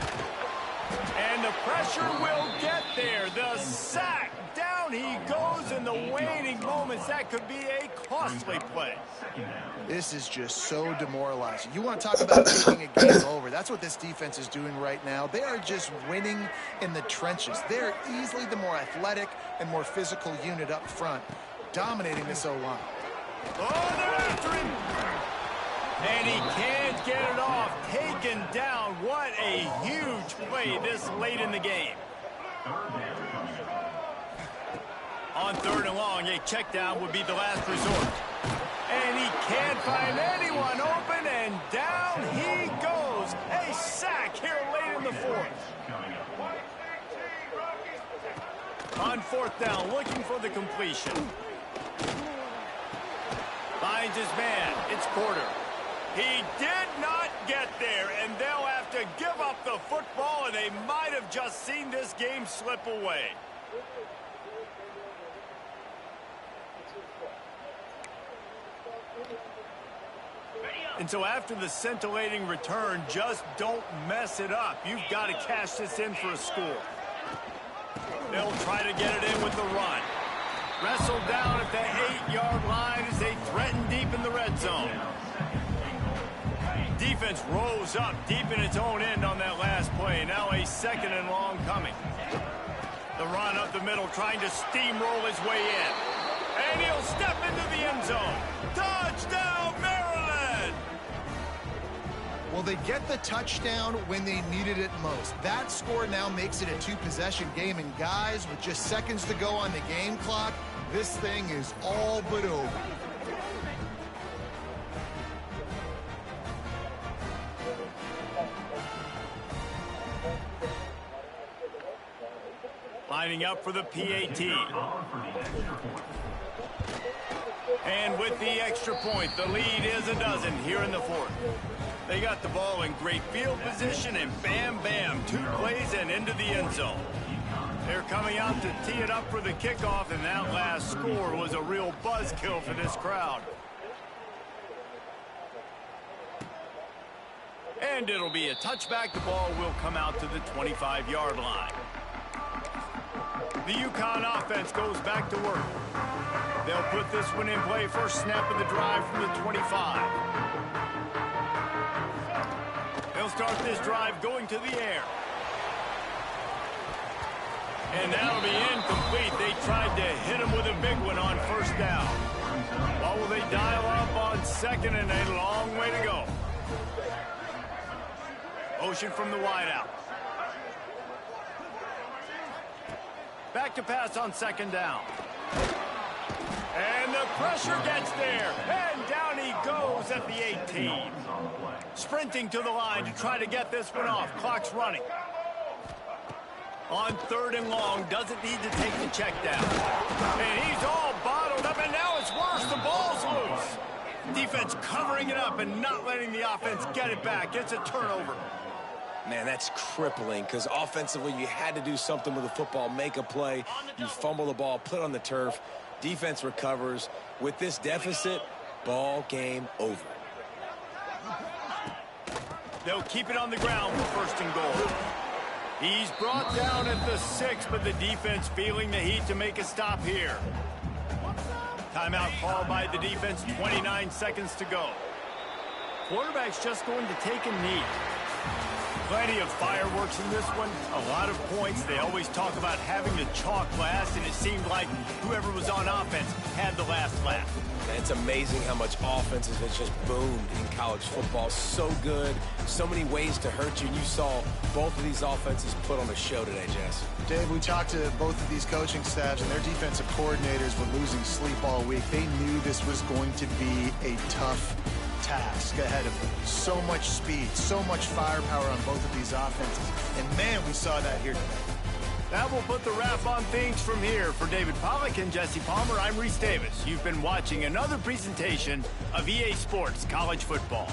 And the pressure will get there. The sack. Down he goes in the waning moments. That could be a costly play. This is just so demoralizing. You want to talk about taking a game over. That's what this defense is doing right now. They are just winning in the trenches. They're easily the more athletic and more physical unit up front, dominating this O-line. Oh, they're after him. And he can't get it off. Taken down. What a huge play this late in the game. On 3rd and long, a check down would be the last resort. And he can't find anyone open, and down he goes. A sack here late in the 4th. On 4th down, looking for the completion. Finds his man. It's Porter. He did not get there, and they'll have to give up the football, and they might have just seen this game slip away. And so after the scintillating return, just don't mess it up. You've got to cash this in for a score. They'll try to get it in with the run. Wrestled down at the 8-yard line as they threaten deep in the red zone. Defense rose up deep in its own end on that last play. Now a 2nd and long coming. The run up the middle, trying to steamroll his way in. And he'll step into the end zone. Touchdown, Maryland! Well, they get the touchdown when they needed it most. That score now makes it a 2-possession game. And guys, with just seconds to go on the game clock, this thing is all but over. Lining up for the PAT. And with the extra point, the lead is a dozen here in the 4th. They got the ball in great field position, and bam, bam, 2 plays and into the end zone. They're coming out to tee it up for the kickoff, and that last score was a real buzzkill for this crowd. And it'll be a touchback. The ball will come out to the 25-yard line. The UConn offense goes back to work. They'll put this one in play. First snap of the drive from the 25. They'll start this drive going to the air. And that'll be incomplete. They tried to hit him with a big one on 1st down. Well, will they dial up on 2nd, and a long way to go. Motion from the wideout. Back to pass on 2nd down. And the pressure gets there. And down he goes at the 18. Sprinting to the line to try to get this one off. Clock's running. On 3rd and long, doesn't need to take the check down. And he's all bottled up, and now it's worse. The ball's loose. Defense covering it up and not letting the offense get it back. It's a turnover. Man, that's crippling because offensively you had to do something with the football, make a play. You fumble the ball, put it on the turf. Defense recovers. With this deficit, ball game over. They'll keep it on the ground for 1st and goal. He's brought down at the 6, but the defense feeling the heat to make a stop here. Timeout called by the defense, 29 seconds to go. Quarterback's just going to take a knee. Plenty of fireworks in this one. A lot of points. They always talk about having the chalk last, and it seemed like whoever was on offense had the last laugh. And it's amazing how much offenses has just boomed in college football. So good. So many ways to hurt you. And you saw both of these offenses put on a show today, Jess. Dave, we talked to both of these coaching staffs, and their defensive coordinators were losing sleep all week. They knew this was going to be a tough task ahead of them. So much speed, so much firepower on both of these offenses. And, man, we saw that here today. That will put the wrap on things from here. For David Pollack and Jesse Palmer, I'm Reese Davis. You've been watching another presentation of EA Sports College Football.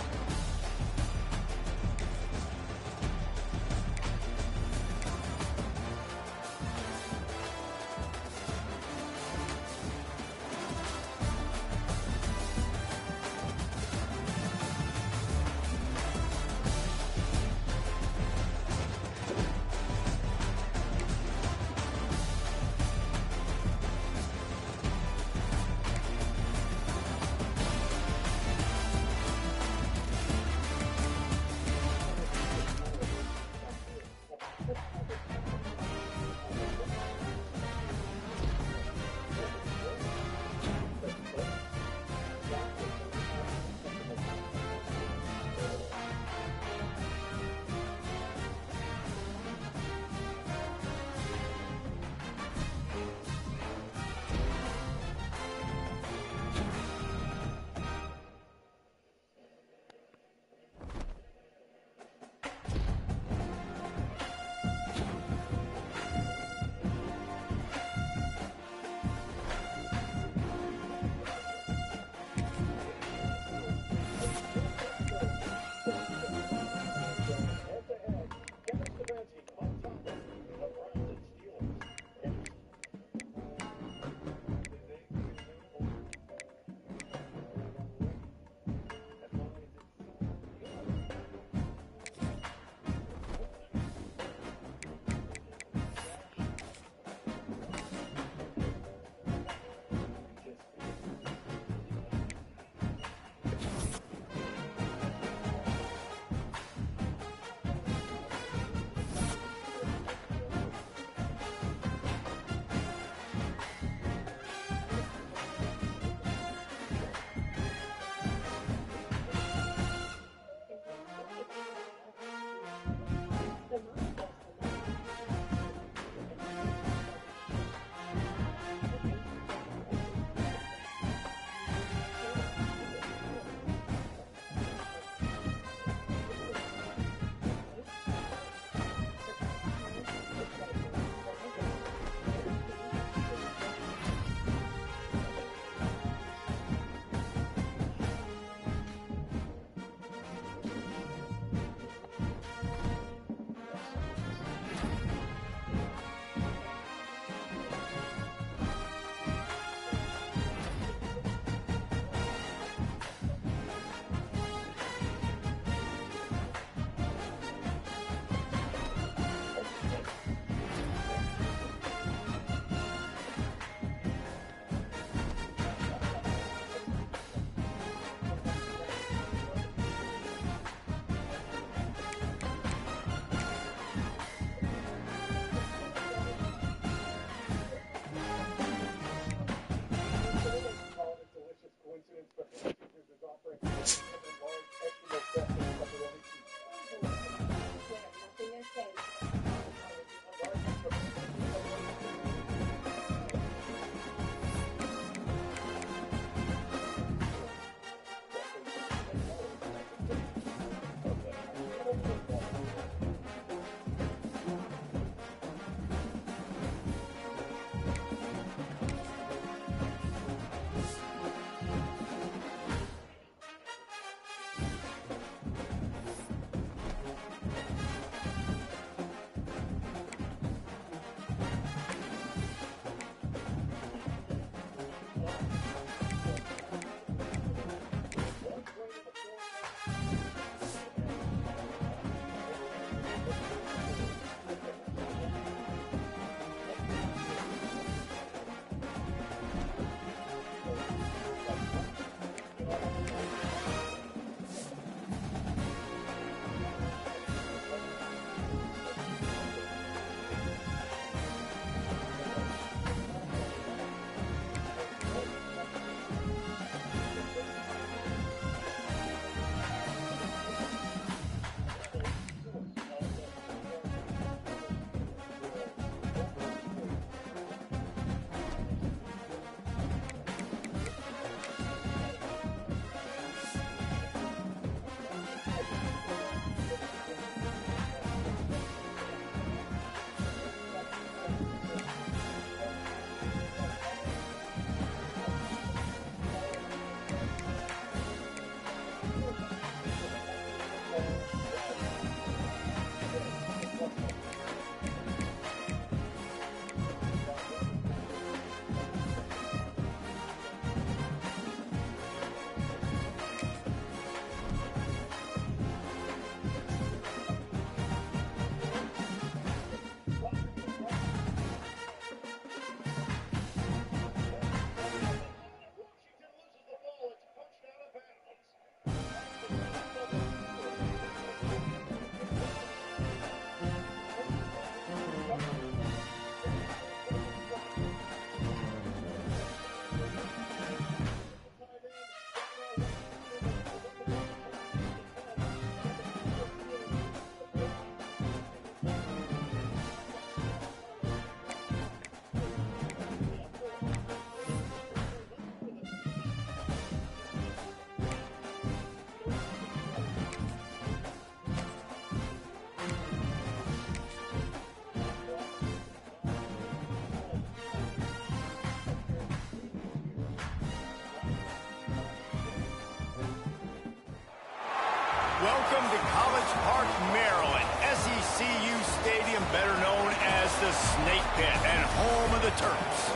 Welcome to College Park, Maryland, SECU Stadium, better known as the Snake Pit and home of the Terps.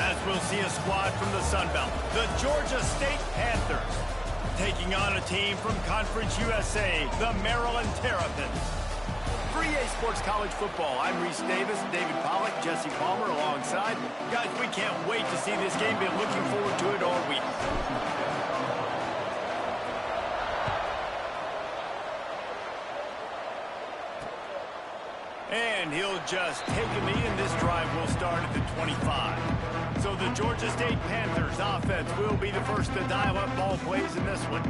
As we'll see a squad from the Sun Belt, the Georgia State Panthers, taking on a team from Conference USA, the Maryland Terrapins. For EA Sports College Football, I'm Reese Davis, David Pollack, Jesse Palmer alongside. Guys, we can't wait to see this game. Been looking forward to it all week. And he'll just take a knee, and this drive will start at the 25. So the Georgia State Panthers offense will be the first to dial up ball plays in this one.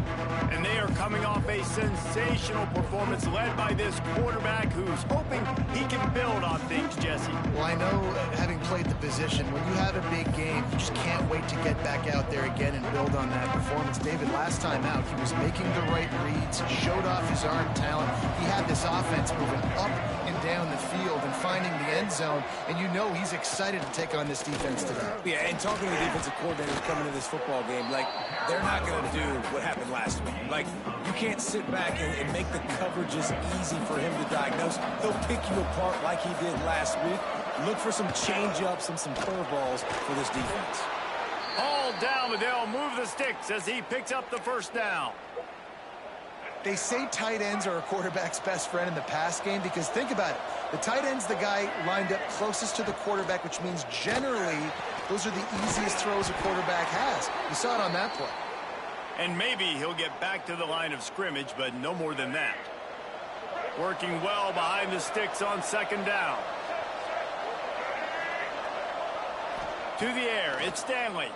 And they are coming off a sensational performance led by this quarterback who's hoping he can build on things, Jesse. Well, I know, having played the position, when you have a big game, you just can't wait to get back out there again and build on that performance. David, last time out, he was making the right reads, showed off his arm talent. He had this offense moving up and down the field and finding the end zone, and you know he's excited to take on this defense today. Yeah, and talking to the defensive coordinators coming into this football game, like, they're not going to do what happened last week. Like, you can't sit back and make the coverages easy for him to diagnose. He'll pick you apart like he did last week. Look for some change-ups and some curveballs for this defense. All down, but they'll move the sticks as he picks up the first down. They say tight ends are a quarterback's best friend in the pass game because think about it. The tight end's the guy lined up closest to the quarterback, which means generally those are the easiest throws a quarterback has. You saw it on that play. And maybe he'll get back to the line of scrimmage, but no more than that. Working well behind the sticks on second down. To the air, it's Stanley.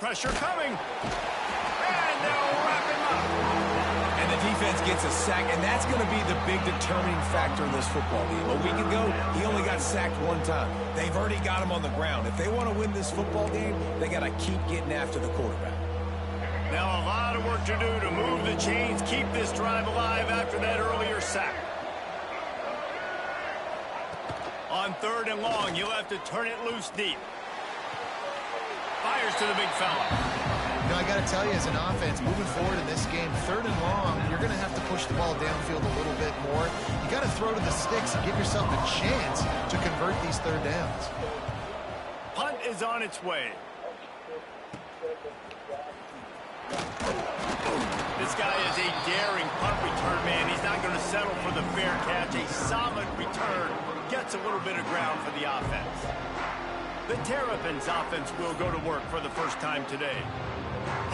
Pressure coming. And they'll wrap him up. And the defense gets a sack, and that's going to be the big determining factor in this football game. A week ago, he only got sacked one time. They've already got him on the ground. If they want to win this football game, they got to keep getting after the quarterback. Now a lot of work to do to move the chains, keep this drive alive after that earlier sack. On third and long, you'll have to turn it loose deep. Fires to the big fella. You know, I got to tell you, as an offense, moving forward in this game, third and long, you're going to have to push the ball downfield a little bit more. You got to throw to the sticks and give yourself a chance to convert these third downs. Punt is on its way. This guy is a daring punt return man. He's not going to settle for the fair catch. A solid return gets a little bit of ground for the offense. The Terrapins offense will go to work for the first time today.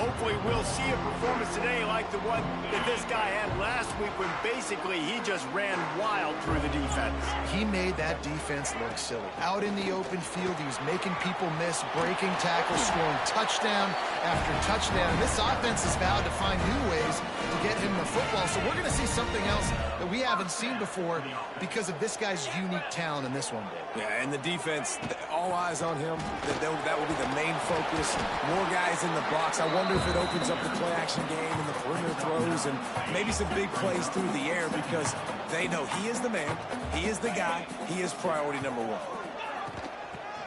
Hopefully we'll see a performance today like the one that this guy had last week when basically he just ran wild through the defense. He made that defense look silly. Out in the open field, he was making people miss, breaking tackles, scoring touchdown after touchdown. And this offense is vowed to find new ways to get him the football. So we're going to see something else that we haven't seen before because of this guy's unique talent in this one. Yeah, and the defense, all eyes on him. That will be the main focus. More guys in the box. I wonder if it opens up the play-action game and the perimeter throws and maybe some big plays through the air because they know he is the man, he is the guy, he is priority number one.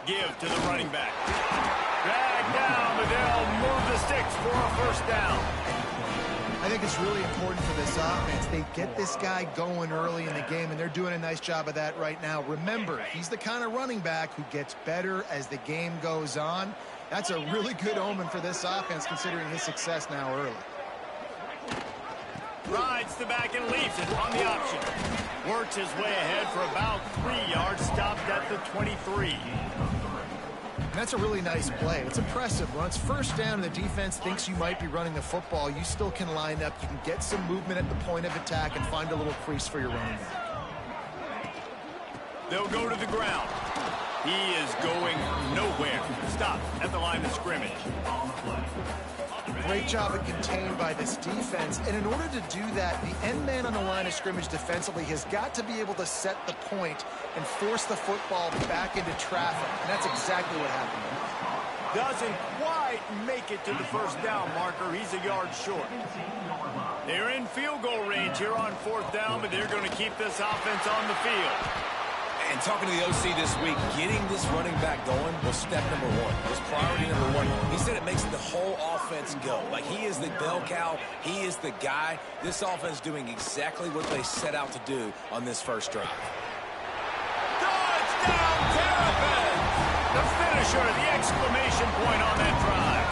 Give to the running back. Drag down, but they'll move the sticks for a first down. I think it's really important for this offense. They get this guy going early in the game, and they're doing a nice job of that right now. Remember, he's the kind of running back who gets better as the game goes on. That's a really good omen for this offense, considering his success now early. Rides the back and leaves it on the option. Works his way ahead for about 3 yards, stopped at the 23. And that's a really nice play. It's impressive. When it's first down and the defense thinks you might be running the football, you still can line up. You can get some movement at the point of attack and find a little crease for your running back. They'll go to the ground. He is going nowhere. Stop at the line of scrimmage. Great job of contained by this defense. And in order to do that, the end man on the line of scrimmage defensively has got to be able to set the point and force the football back into traffic. And that's exactly what happened. Doesn't quite make it to the first down marker. He's a yard short. They're in field goal range here on fourth down, but they're going to keep this offense on the field. And talking to the OC this week, getting this running back going was step number one. Was priority number one. He said it makes the whole offense go. Like, he is the bell cow. He is the guy. This offense doing exactly what they set out to do on this first drive. Touchdown, Terrapins! The finisher, the exclamation point on that drive.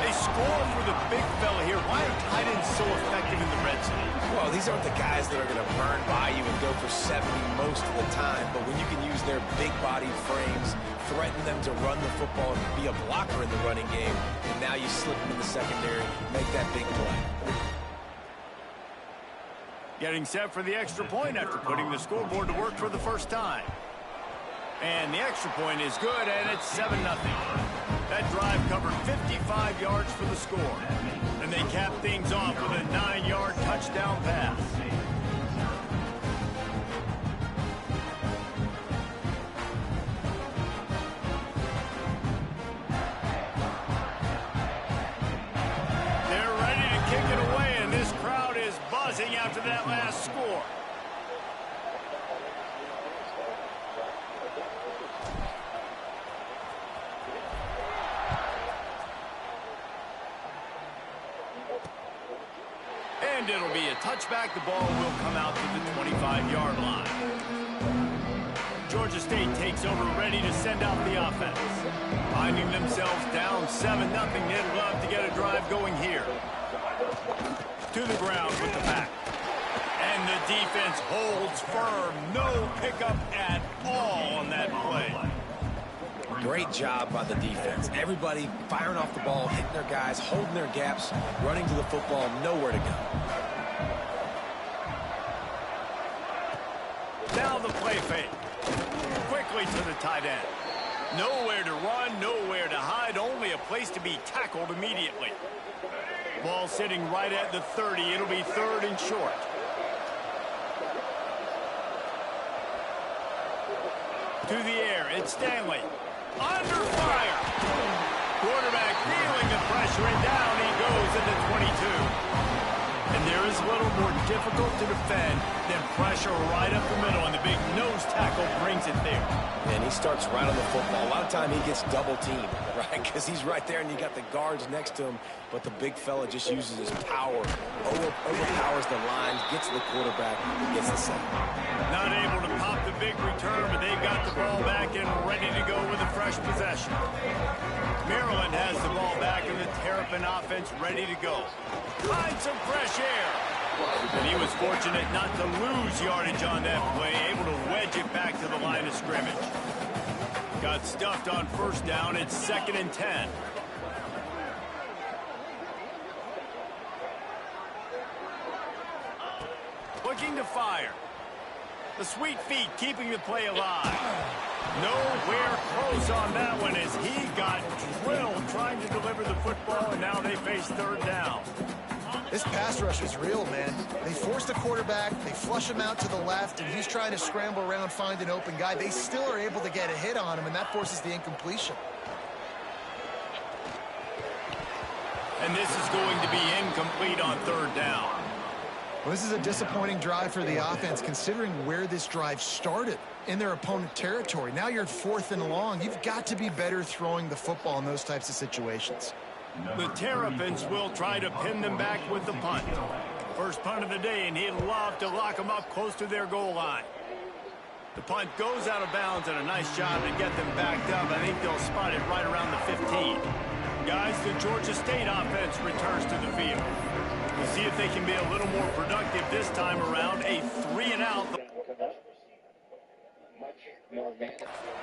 They score for the big fella here. Why are tight ends so effective in the red zone? Well, these aren't the guys that are going to burn by you and go for 70 most of the time, but when you can use their big-bodied frames, threaten them to run the football and be a blocker in the running game, and now you slip them in the secondary, make that big play. Getting set for the extra point after putting the scoreboard to work for the first time. And the extra point is good, and it's 7-0. That drive covered 55 yards for the score. And they cap things off with a 9-yard touchdown pass. They're ready to kick it away, and this crowd is buzzing after that last score. And it'll be a touchback. The ball will come out to the 25-yard line. Georgia State takes over, ready to send out the offense. Finding themselves down 7-0. They'd love to get a drive going here. To the ground with the back. And the defense holds firm. No pickup at all on that play. Great job by the defense. Everybody firing off the ball, hitting their guys, holding their gaps, running to the football, nowhere to go. Now the play fake. Quickly to the tight end. Nowhere to run, nowhere to hide, only a place to be tackled immediately. Ball sitting right at the 30. It'll be 3rd and short. To the air, it's Stanley. Under fire. Quarterback feeling the pressure, and down he goes at the 22. And there is a little more difficult to defend than pressure right up the middle, and the big nose tackle brings it there. And he starts right on the football. A lot of time he gets double teamed, right? Because he's right there, and you got the guards next to him, but the big fella just uses his power, overpowers the lines, gets to the quarterback, and gets the sack. Not able to pop the big return, but they've got the ball back and ready to go with a fresh possession. Maryland has the ball back, and the Terrapin offense ready to go. Find some fresh air. And he was fortunate not to lose yardage on that play, able to wedge it back to the line of scrimmage. Got stuffed on first down. It's 2nd and 10. Looking to fire. The sweet feet keeping the play alive. Nowhere close on that one as he got drilled trying to deliver the football, and now they face 3rd down. This pass rush is real, man. They force the quarterback, they flush him out to the left, and he's trying to scramble around, find an open guy. They still are able to get a hit on him, and that forces the incompletion. And this is going to be incomplete on 3rd down. Well, this is a disappointing drive for the offense, considering where this drive started in their opponent territory. Now you're at 4th and long. You've got to be better throwing the football in those types of situations. The Terrapins will try to pin them back with the punt. First punt of the day, and he'd love to lock them up close to their goal line. The punt goes out of bounds, and a nice job to get them backed up. I think they'll spot it right around the 15. Guys, the Georgia State offense returns to the field. We'll see if they can be a little more productive this time around. A 3-and-out.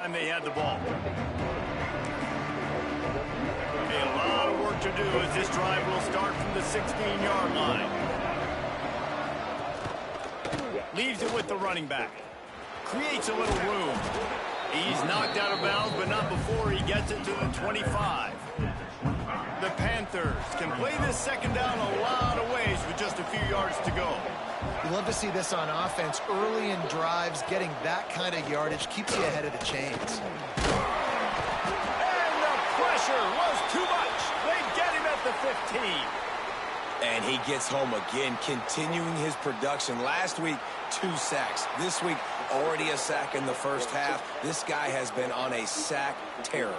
And they had the ball. A lot of work to do as this drive will start from the 16-yard line. Leaves it with the running back. Creates a little room. He's knocked out of bounds, but not before he gets it to the 25. The Panthers can play this 2nd down a lot of ways with just a few yards to go. You love to see this on offense. Early in drives, getting that kind of yardage keeps you ahead of the chains. And the pressure was too much. They get him at the 15. And he gets home again, continuing his production. Last week, 2 sacks. This week, already a sack in the first half. This guy has been on a sack terror.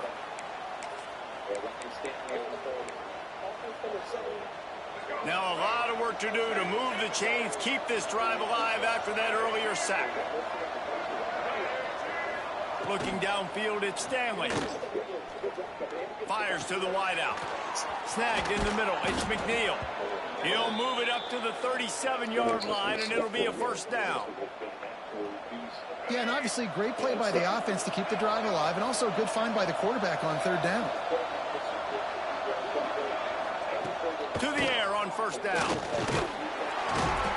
Now a lot of work to do to move the chains, keep this drive alive after that earlier sack. Looking downfield, it's Stanley. Fires to the wideout. Snagged in the middle, it's McNeil. He'll move it up to the 37-yard line, and it'll be a first down. Yeah, and obviously great play by the offense to keep the drive alive, and also a good find by the quarterback on third down. To the air on first down.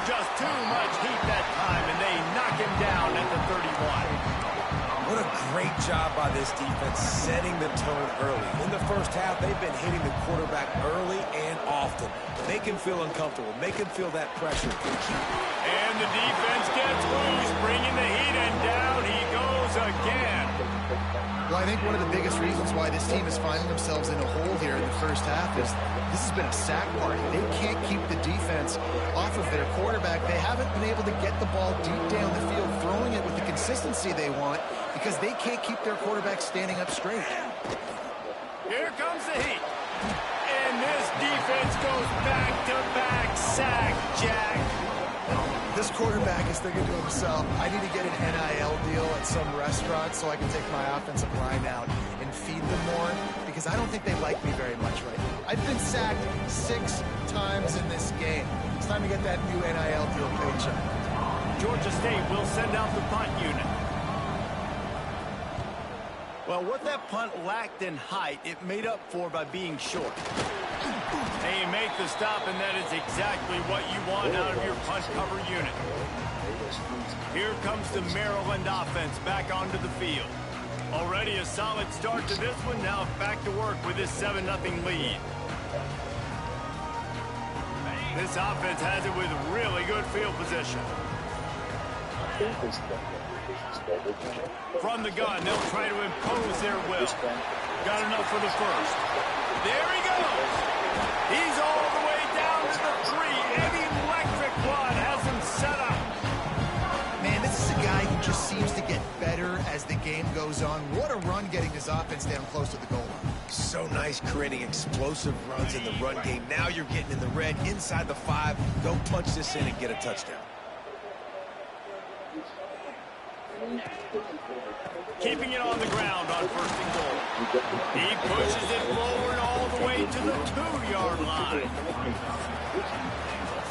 Just too much heat that time, and they knock him down at the 31. What a great job by this defense setting the tone early. In the first half, they've been hitting the quarterback early and often. Make him feel uncomfortable. Make him feel that pressure. And the defense gets loose, bringing the heat, and down he goes again. Well, I think one of the biggest reasons why this team is finding themselves in a hole here in the first half is this has been a sack party. They can't keep the defense off of their quarterback. They haven't been able to get the ball deep down the field, throwing it with the consistency they want, because they can't keep their quarterback standing up straight. Here comes the heat. And this defense goes back-to-back sack, Jack. This quarterback is thinking to himself, I need to get an NIL deal at some restaurant so I can take my offensive line out and feed them more, because I don't think they like me very much right now. I've been sacked 6 times in this game. It's time to get that new NIL deal paycheck. Georgia State will send out the punt unit. Well, what that punt lacked in height, it made up for by being short. They make the stop, and that is exactly what you want out of your punt cover unit. Here comes the Maryland offense back onto the field. Already a solid start to this one. Now back to work with this 7-0 lead. This offense has it with really good field position. From the gun, they'll try to impose their will. Got enough for the first. There he goes. He's all the way down to the 3. An electric one has him set up. Man, this is a guy who just seems to get better as the game goes on. What a run getting his offense down close to the goal line. So nice creating explosive runs in the run game. Now you're getting in the red, inside the 5. Go punch this in and get a touchdown. Keeping it on the ground on first and goal. He pushes it forward all the way to the 2-yard line.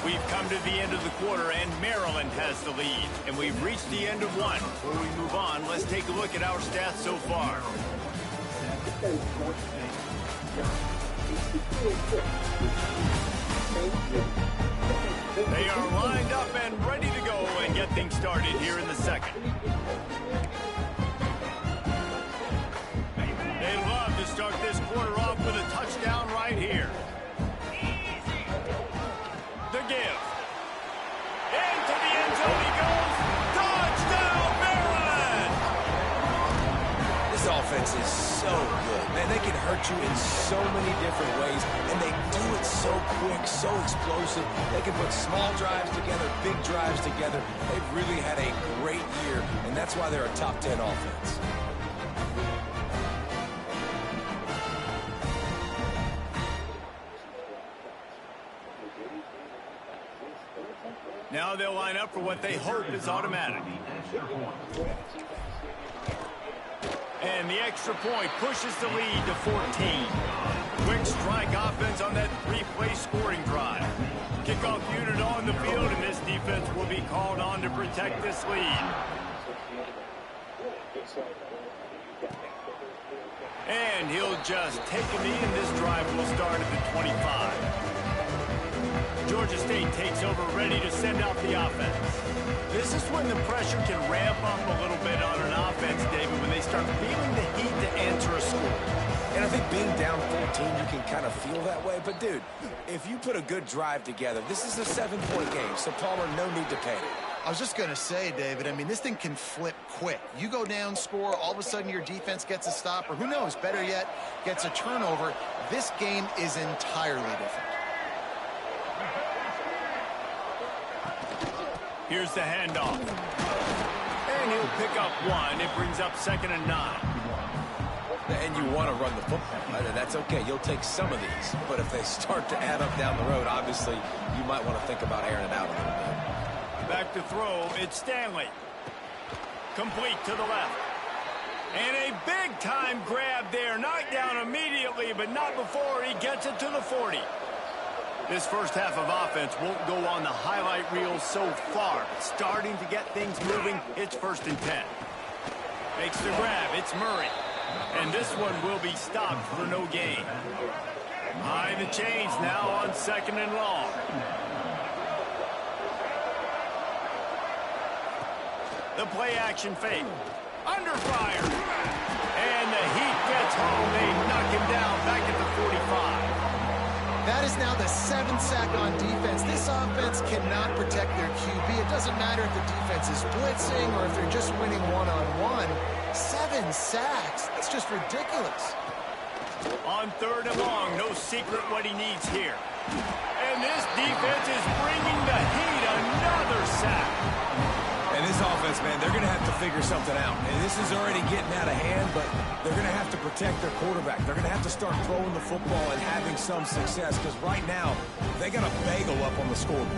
We've come to the end of the quarter, and Maryland has the lead. And we've reached the end of one. Before we move on, let's take a look at our stats so far. They are lined up and ready to go and get things started here in the second. They love to start this quarter off with a touchdown right here. The give. Into the end zone he goes. Touchdown, Maryland! This offense is so good. Man, they can hurt you in so many different ways, and they do it so quick, so explosive. They can put small drives together, big drives together. They've really had a great year, and that's why they're a top 10 offense. Now they'll line up for what they hope is automatic. And the extra point pushes the lead to 14. Quick strike offense on that 3-play scoring drive. Kickoff unit on the field, and this defense will be called on to protect this lead. And he'll just take a knee, and this drive will start at the 25. Georgia State takes over, ready to send out the offense. This is when the pressure can ramp up a little bit on an offense, David, when they start feeling the heat to answer a score. And I think being down 14, you can kind of feel that way. But, dude, if you put a good drive together, this is a 7-point game, so Palmer, no need to panic. I was just going to say, David, I mean, this thing can flip quick. You go down, score, all of a sudden your defense gets a stop, or who knows, better yet, gets a turnover. This game is entirely different. Here's the handoff. And he'll pick up one. It brings up 2nd and 9. And you want to run the football. That's okay. You'll take some of these. But if they start to add up down the road, obviously, you might want to think about airing it out a little bit. Back to throw. It's Stanley. Complete to the left. And a big-time grab there. Knocked down immediately, but not before he gets it to the 40. This first half of offense won't go on the highlight reel so far. Starting to get things moving. It's 1st and 10. Makes the grab. It's Murray. And this one will be stopped for no gain. High the chains now on 2nd and long. The play action fake. Under fire. And the Heat gets home. They knock him down back at the 45. That is now the 7th sack on defense. This offense cannot protect their QB. It doesn't matter if the defense is blitzing or if they're just winning one-on-one. 7 sacks. That's just ridiculous. On 3rd and long, no secret what he needs here. And this defense is bringing the Heat another sack. And this offense, man, they're going to have to figure something out. And this is already getting out of hand, but they're going to have to protect their quarterback. They're going to have to start throwing the football and having some success because right now, they got a bagel up on the scoreboard.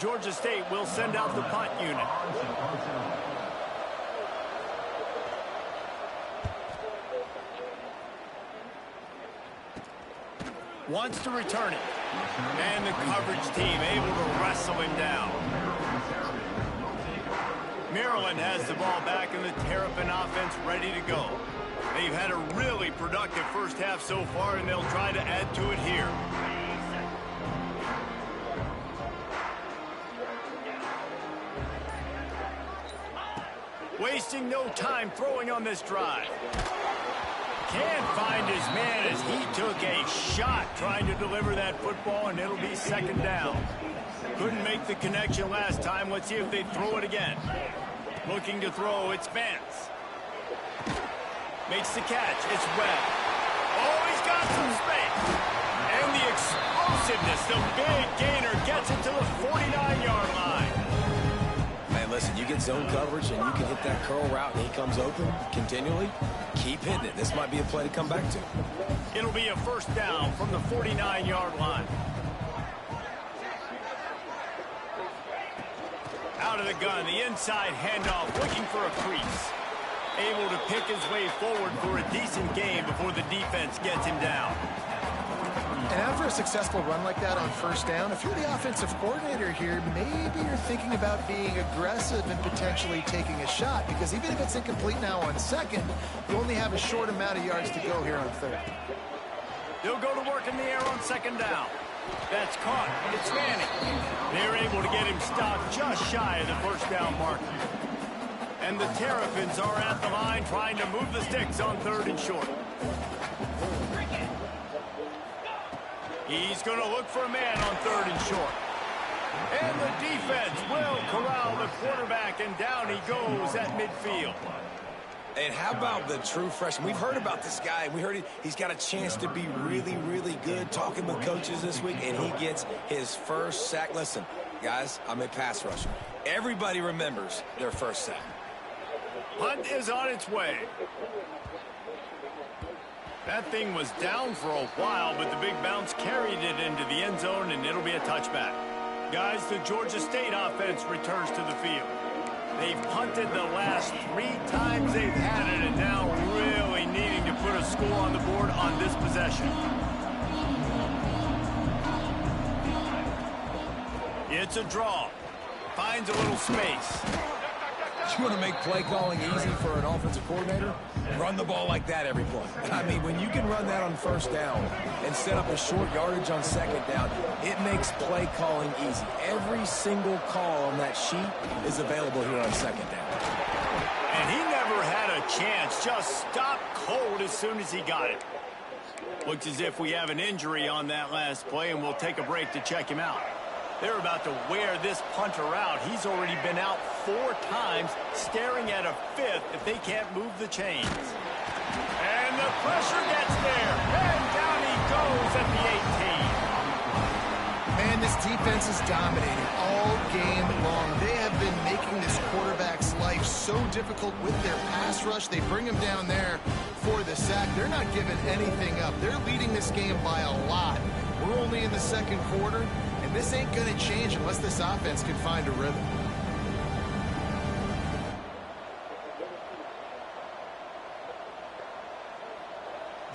Georgia State will send out the punt unit. Wants to return it. And the coverage team able to wrestle him down. Maryland has the ball back and the Terrapin offense ready to go. They've had a really productive first half so far, and they'll try to add to it here. Wasting no time throwing on this drive. Can't find his man as he took a shot trying to deliver that football, and it'll be 2nd down. Couldn't make the connection last time. Let's see if they throw it again. Looking to throw, it's Vance. Makes the catch, it's Webb. Oh, he's got some space. And the explosiveness, the big gainer gets it to the 49-yard line. Man, listen, you get zone coverage and you can hit that curl route and he comes open continually. Keep hitting it. This might be a play to come back to. It'll be a 1st down from the 49-yard line. Out of the gun, the inside handoff, looking for a crease. Able to pick his way forward for a decent gain before the defense gets him down. And after a successful run like that on 1st down, if you're the offensive coordinator here, maybe you're thinking about being aggressive and potentially taking a shot, because even if it's incomplete now on 2nd, you only have a short amount of yards to go here on 3rd. They'll go to work in the air on 2nd down. That's caught. It's Manning. They're able to get him stopped just shy of the 1st down marker. And the Terrapins are at the line trying to move the sticks on 3rd and short. He's going to look for a man on 3rd and short. And the defense will corral the quarterback, and down he goes at midfield. And how about the true freshman? We've heard about this guy. We heard he's got a chance to be really, really good. Talking with coaches this week, and he gets his 1st sack. Listen, guys, I'm a pass rusher. Everybody remembers their 1st sack. Hunt is on its way. That thing was down for a while, but the big bounce carried it into the end zone, and it'll be a touchback. Guys, the Georgia State offense returns to the field. They've punted the last 3 times they've had it, and now really needing to put a score on the board on this possession. It's a draw. Finds a little space. You want to make play calling easy for an offensive coordinator? Run the ball like that every play. I mean, when you can run that on 1st down and set up a short yardage on 2nd down, it makes play calling easy. Every single call on that sheet is available here on 2nd down. And he never had a chance. Just stopped cold as soon as he got it. Looks as if we have an injury on that last play, and we'll take a break to check him out. They're about to wear this punter out. He's already been out 4 times, staring at a 5th if they can't move the chains. And the pressure gets there. And down he goes at the 18. Man, this defense is dominating all game long. They have been making this quarterback's life so difficult with their pass rush. They bring him down there for the sack. They're not giving anything up. They're leading this game by a lot. We're only in the second quarter, and this ain't going to change unless this offense can find a rhythm.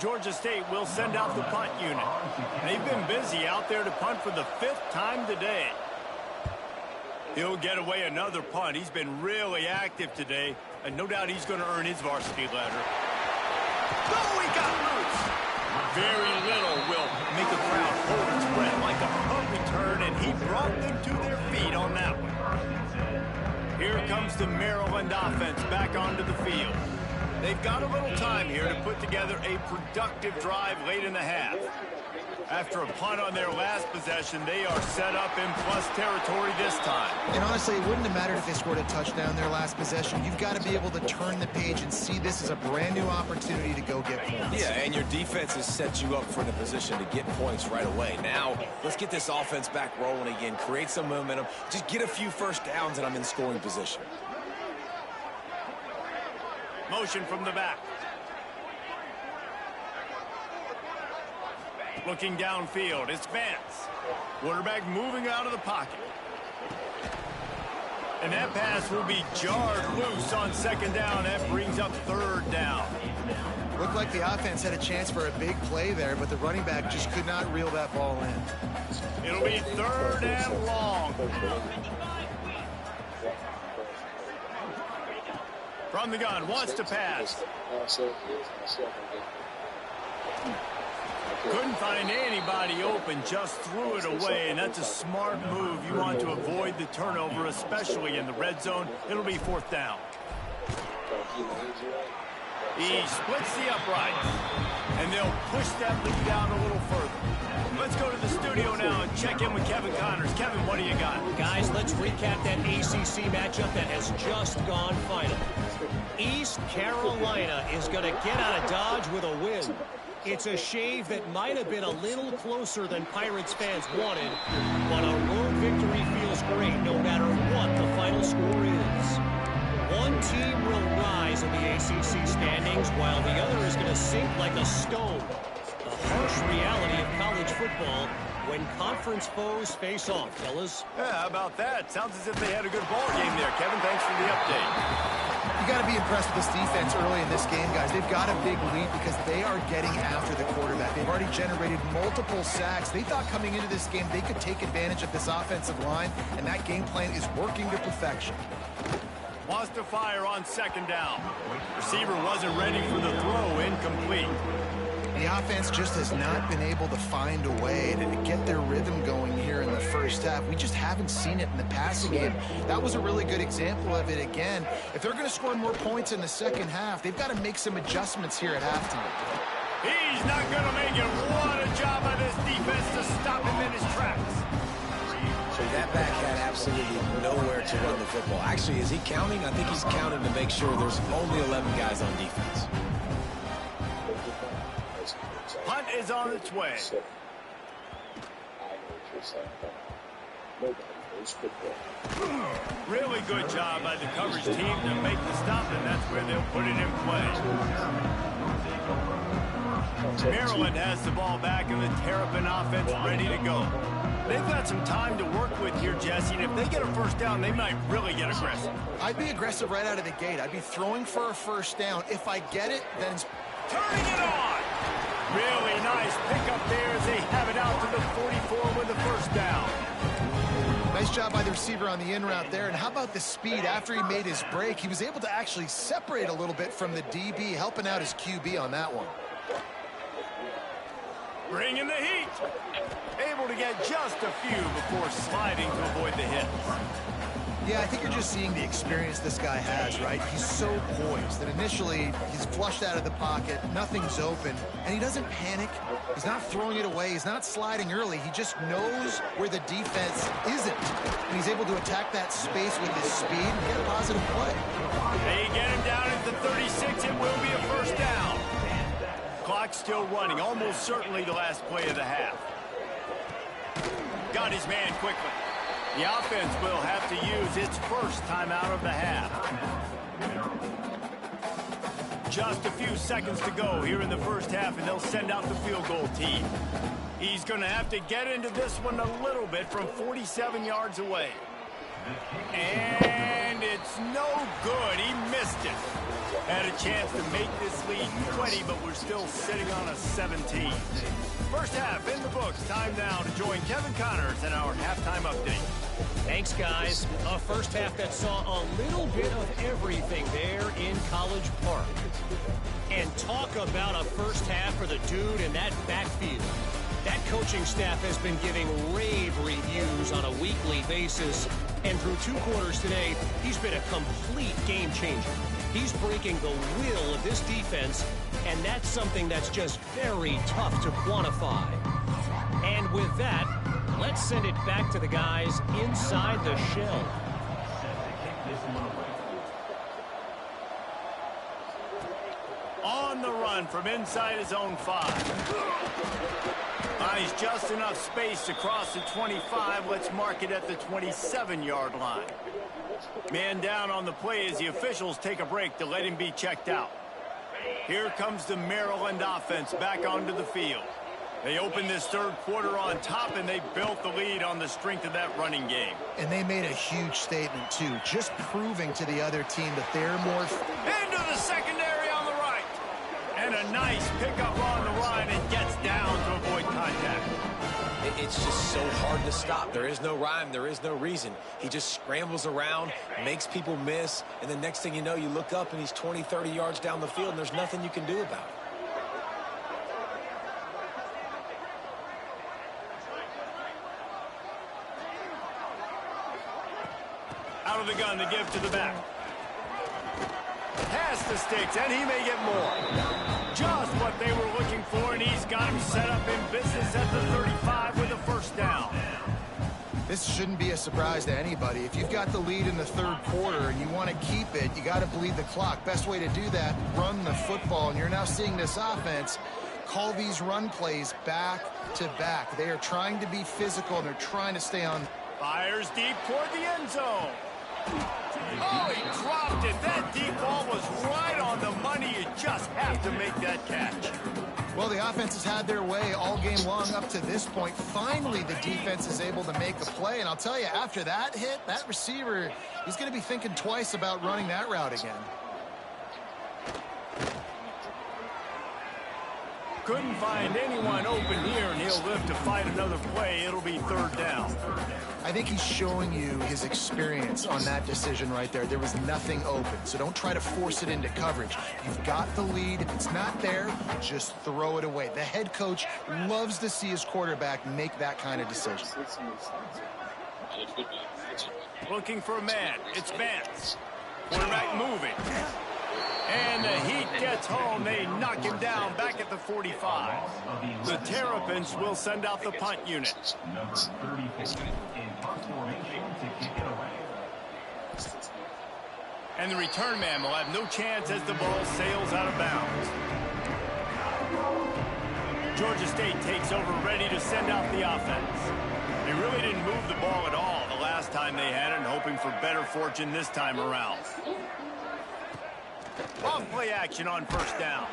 Georgia State will send out the punt unit. They've been busy out there to punt for the 5th time today. He'll get away another punt. He's been really active today, and no doubt he's going to earn his varsity letter. Oh, he got loose! Very little will make a crowd hold its breath like a punt return, and he brought them to their feet on that one. Here comes the Maryland offense back onto the field. They've got a little time here to put together a productive drive late in the half. After a punt on their last possession, they are set up in plus territory this time. And honestly, it wouldn't have mattered if they scored a touchdown their last possession. You've got to be able to turn the page and see this as a brand new opportunity to go get points. Yeah, and your defense has set you up for the position to get points right away. Now, let's get this offense back rolling again, create some momentum, just get a few first downs, and I'm in scoring position. Motion from the back. Looking downfield, it's Vance. Quarterback moving out of the pocket. And that pass will be jarred loose on second down. That brings up 3rd down. Looked like the offense had a chance for a big play there, but the running back just could not reel that ball in. It'll be 3rd and long. From the gun, wants to pass. Couldn't find anybody open, just threw it away, and that's a smart move. You want to avoid the turnover, especially in the red zone. It'll be 4th down. He splits the uprights, and they'll push that lead out a little further. Let's go to the studio now and check in with Kevin Connors. Kevin, what do you got? Guys, let's recap that ACC matchup that has just gone final. East Carolina is going to get out of Dodge with a win. It's a shave that might have been a little closer than Pirates fans wanted, but a road victory feels great no matter what the final score is. One team will rise in the ACC standings while the other is going to sink like a stone. The harsh reality of college football when conference foes face off, fellas. Yeah, how about that? Sounds as if they had a good ball game there. Kevin, thanks for the update. You got to be impressed with this defense early in this game, guys. They've got a big lead because they are getting after the quarterback. They've already generated multiple sacks. They thought coming into this game they could take advantage of this offensive line, and that game plan is working to perfection. Wants to fire on second down. Receiver wasn't ready for the throw, incomplete. The offense just has not been able to find a way to get their rhythm going here in the first half. We just haven't seen it in the passing game. That was a really good example of it again. If they're going to score more points in the second half, they've got to make some adjustments here at halftime. He's not going to make it. What a job by this defense to stop him in his tracks. So that back had absolutely nowhere to run the football. Actually, is he counting? I think he's counting to make sure there's only 11 guys on defense. Punt is on its way. Really good job by the coverage team to make the stop, and that's where they'll put it in play. Maryland has the ball back, and the Terrapin offense ready to go. They've got some time to work with here, Jesse, and if they get a first down, they might really get aggressive. I'd be aggressive right out of the gate. I'd be throwing for a first down. If I get it, then... Turning it on! Really nice pickup there as they have it out to the 44 with the first down. Nice job by the receiver on the in route there. And how about the speed after he made his break? He was able to actually separate a little bit from the DB, helping out his QB on that one. Bringing the heat. Able to get just a few before sliding to avoid the hit. Yeah, I think you're just seeing the experience this guy has, right? He's so poised that initially he's flushed out of the pocket, nothing's open, and he doesn't panic. He's not throwing it away. He's not sliding early. He just knows where the defense isn't, and he's able to attack that space with his speed and get a positive play. They get him down at the 36. It will be a first down. Clock's still running, almost certainly the last play of the half. Got his man quickly. The offense will have to use its first timeout of the half. Just a few seconds to go here in the first half, and they'll send out the field goal team. He's going to have to get into this one a little bit from 47 yards away. And it's no good. He missed it. Had a chance to make this lead 20, but we're still sitting on a 17. First half in the books. Time now to join Kevin Connors in our halftime update. Thanks, guys. A first half that saw a little bit of everything there in College Park. And talk about a first half for the dude in that backfield. That coaching staff has been giving rave reviews on a weekly basis. And through 2 quarters today, he's been a complete game changer. He's breaking the will of this defense, and that's something that's just very tough to quantify. And with that, let's send it back to the guys inside the shell. On the run from inside his own 5. Buys just enough space to cross the 25. Let's mark it at the 27-yard line. Man down on the play as the officials take a break to let him be checked out. Here comes the Maryland offense back onto the field. They opened this third quarter on top, and they built the lead on the strength of that running game. And they made a huge statement, too, just proving to the other team that they're more... Into the secondary on the right. And a nice pickup on the line and gets down to avoid contact. It's just so hard to stop. There is no rhyme. There is no reason. He just scrambles around, makes people miss, and the next thing you know, you look up and he's 20, 30 yards down the field, and there's nothing you can do about it. Out of the gun to give to the back. Past the sticks, and he may get more. Just what they were looking for, and he's got him set up in business at the 35 with a first down. This shouldn't be a surprise to anybody. If you've got the lead in the third quarter and you want to keep it, you got to bleed the clock. Best way to do that, run the football. And you're now seeing this offense call these run plays back to back. They are trying to be physical, and they're trying to stay on. Fires deep toward the end zone. Oh, he dropped it. That deep ball was right on the money. You just have to make that catch. Well, the offense has had their way all game long up to this point. Finally, the defense is able to make a play. And I'll tell you, after that hit, that receiver, he's going to be thinking twice about running that route again. Couldn't find anyone open here, and he'll live to fight another play. It'll be third down. I think he's showing you his experience on that decision right there. There was nothing open, so don't try to force it into coverage. You've got the lead. If it's not there, just throw it away. The head coach loves to see his quarterback make that kind of decision. Looking for a man. It's Vance. Quarterback moving. And the Heat gets home. They knock him down back at the 45. The Terrapins will send out the punt unit. Number 34 in punt formation to kick it away. And the return man will have no chance as the ball sails out of bounds. Georgia State takes over, ready to send out the offense. They really didn't move the ball at all the last time they had it, and hoping for better fortune this time around. Off play action on first down.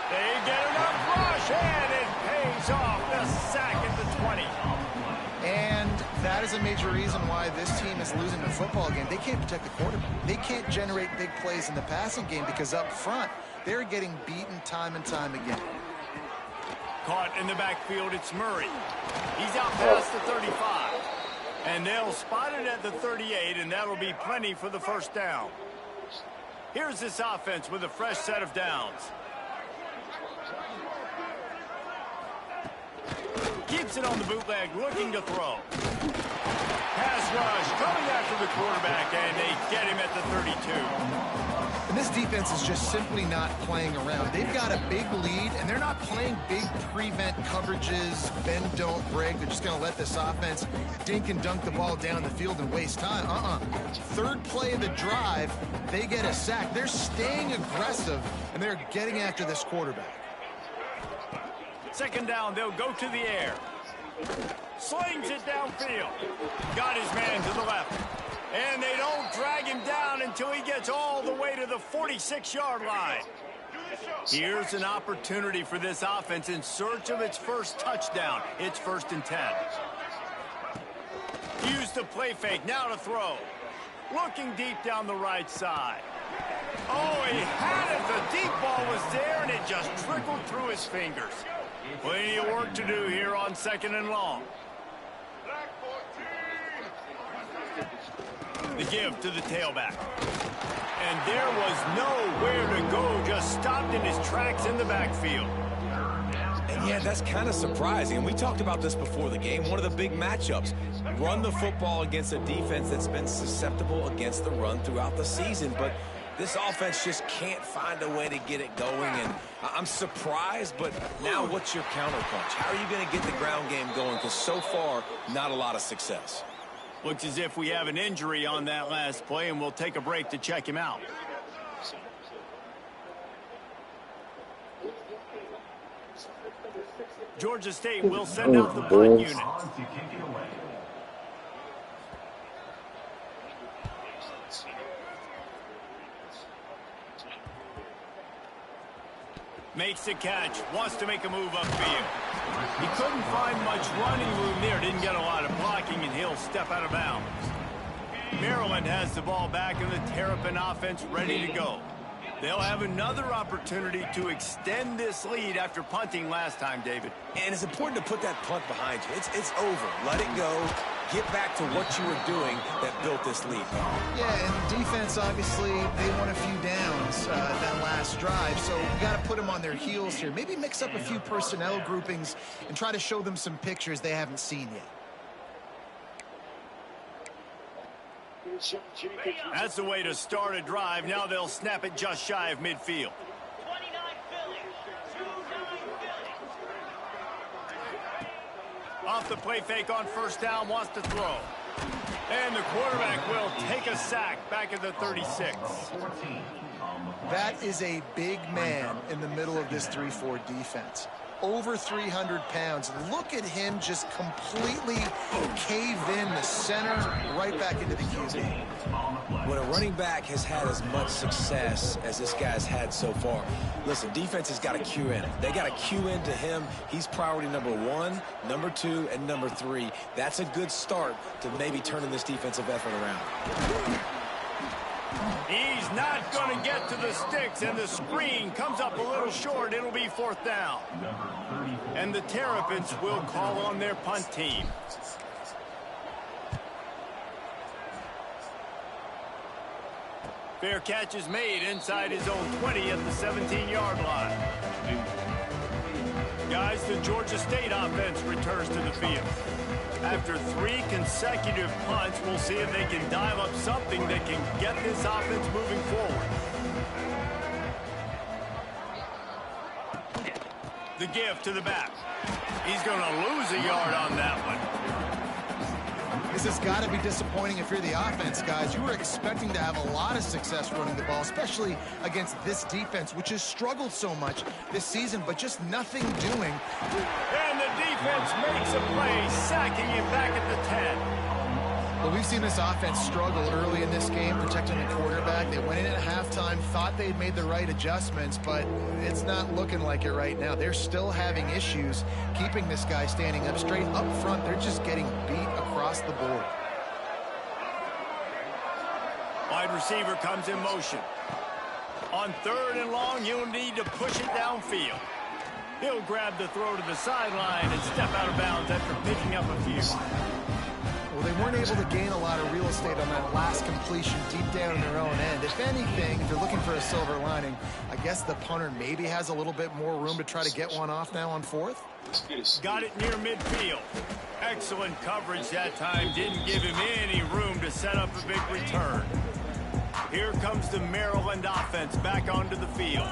They get enough rush, and it pays off. The sack at the 20. And that is a major reason why this team is losing the football game. They can't protect the quarterback. They can't generate big plays in the passing game because up front, they're getting beaten time and time again. Caught in the backfield, it's Murray. He's out past the 35. And they'll spot it at the 38, and that'll be plenty for the first down. Here's this offense with a fresh set of downs. Keeps it on the bootleg, looking to throw. pass rush coming after the quarterback, and they get him at the 32. And this defense is just simply not playing around. They've got a big lead, and they're not playing big prevent coverages, bend, don't break. They're just going to let this offense dink and dunk the ball down the field and waste time. Third play of the drive, they get a sack. They're staying aggressive, and they're getting after this quarterback. Second down, they'll go to the air. Slings it downfield. Got his man to the left. And they don't drag him down until he gets all the way to the 46-yard line. Here's an opportunity for this offense in search of its first touchdown. It's 1st and 10. Use the play fake, now to throw. Looking deep down the right side. Oh, he had it. The deep ball was there, and it just trickled through his fingers. Plenty of work to do here on 2nd and long. The give to the tailback. And there was nowhere to go, just stopped in his tracks in the backfield. And yeah, that's kind of surprising. And we talked about this before the game. One of the big matchups. Run the football against a defense that's been susceptible against the run throughout the season. But this offense just can't find a way to get it going. And I'm surprised, but now what's your counterpunch? How are you going to get the ground game going? Because so far, not a lot of success. Looks as if we have an injury on that last play, and we'll take a break to check him out. Georgia State will send out the punt unit. Makes the catch, wants to make a move upfield. He couldn't find much running room there, didn't get a lot of blocking, and he'll step out of bounds. Maryland has the ball back, and the Terrapin offense ready to go. They'll have another opportunity to extend this lead after punting last time, David. And it's important to put that punt behind you. It's over. Let it go. Get back to what you were doing that built this lead. Yeah, and defense, obviously, they won a few downs that last drive, so you got to put them on their heels here. Maybe mix up a few personnel groupings and try to show them some pictures they haven't seen yet. That's the way to start a drive. Now they'll snap it just shy of midfield. Off the play fake on 1st down, wants to throw. And the quarterback will take a sack back at the 36. That is a big man in the middle of this 3-4 defense. Over 300 pounds. Look at him just completely cave in the center, right back into the QB. When a running back has had as much success as this guy's had so far, listen, defense has got to cue in. They got to cue into him. He's priority number 1, number 2, and number 3. That's a good start to maybe turning this defensive effort around. He's not going to get to the sticks, and the screen comes up a little short. It'll be 4th down. And the Terrapins will call on their punt team. Fair catch is made inside his own 20 at the 17-yard line. Guys, the Georgia State offense returns to the field. After 3 consecutive punts, we'll see if they can dial up something that can get this offense moving forward. The give to the back. He's going to lose a yard on that one. This has got to be disappointing if you're the offense, guys. You were expecting to have a lot of success running the ball, especially against this defense, which has struggled so much this season, but just nothing doing. And the defense makes a play, sacking him back at the 10. Well, we've seen this offense struggle early in this game, protecting the quarterback. They went in at halftime, thought they'd made the right adjustments, but it's not looking like it right now. They're still having issues keeping this guy standing up straight. Up front, they're just getting beat across the board. Wide receiver comes in motion. On 3rd and long, you'll need to push it downfield. He'll grab the throw to the sideline and step out of bounds after picking up a few. Well, they weren't able to gain a lot of real estate on that last completion deep down in their own end. If anything, if you're looking for a silver lining, I guess the punter maybe has a little bit more room to try to get one off now on fourth. Got it near midfield. Excellent coverage that time. Didn't give him any room to set up a big return. Here comes the Maryland offense back onto the field.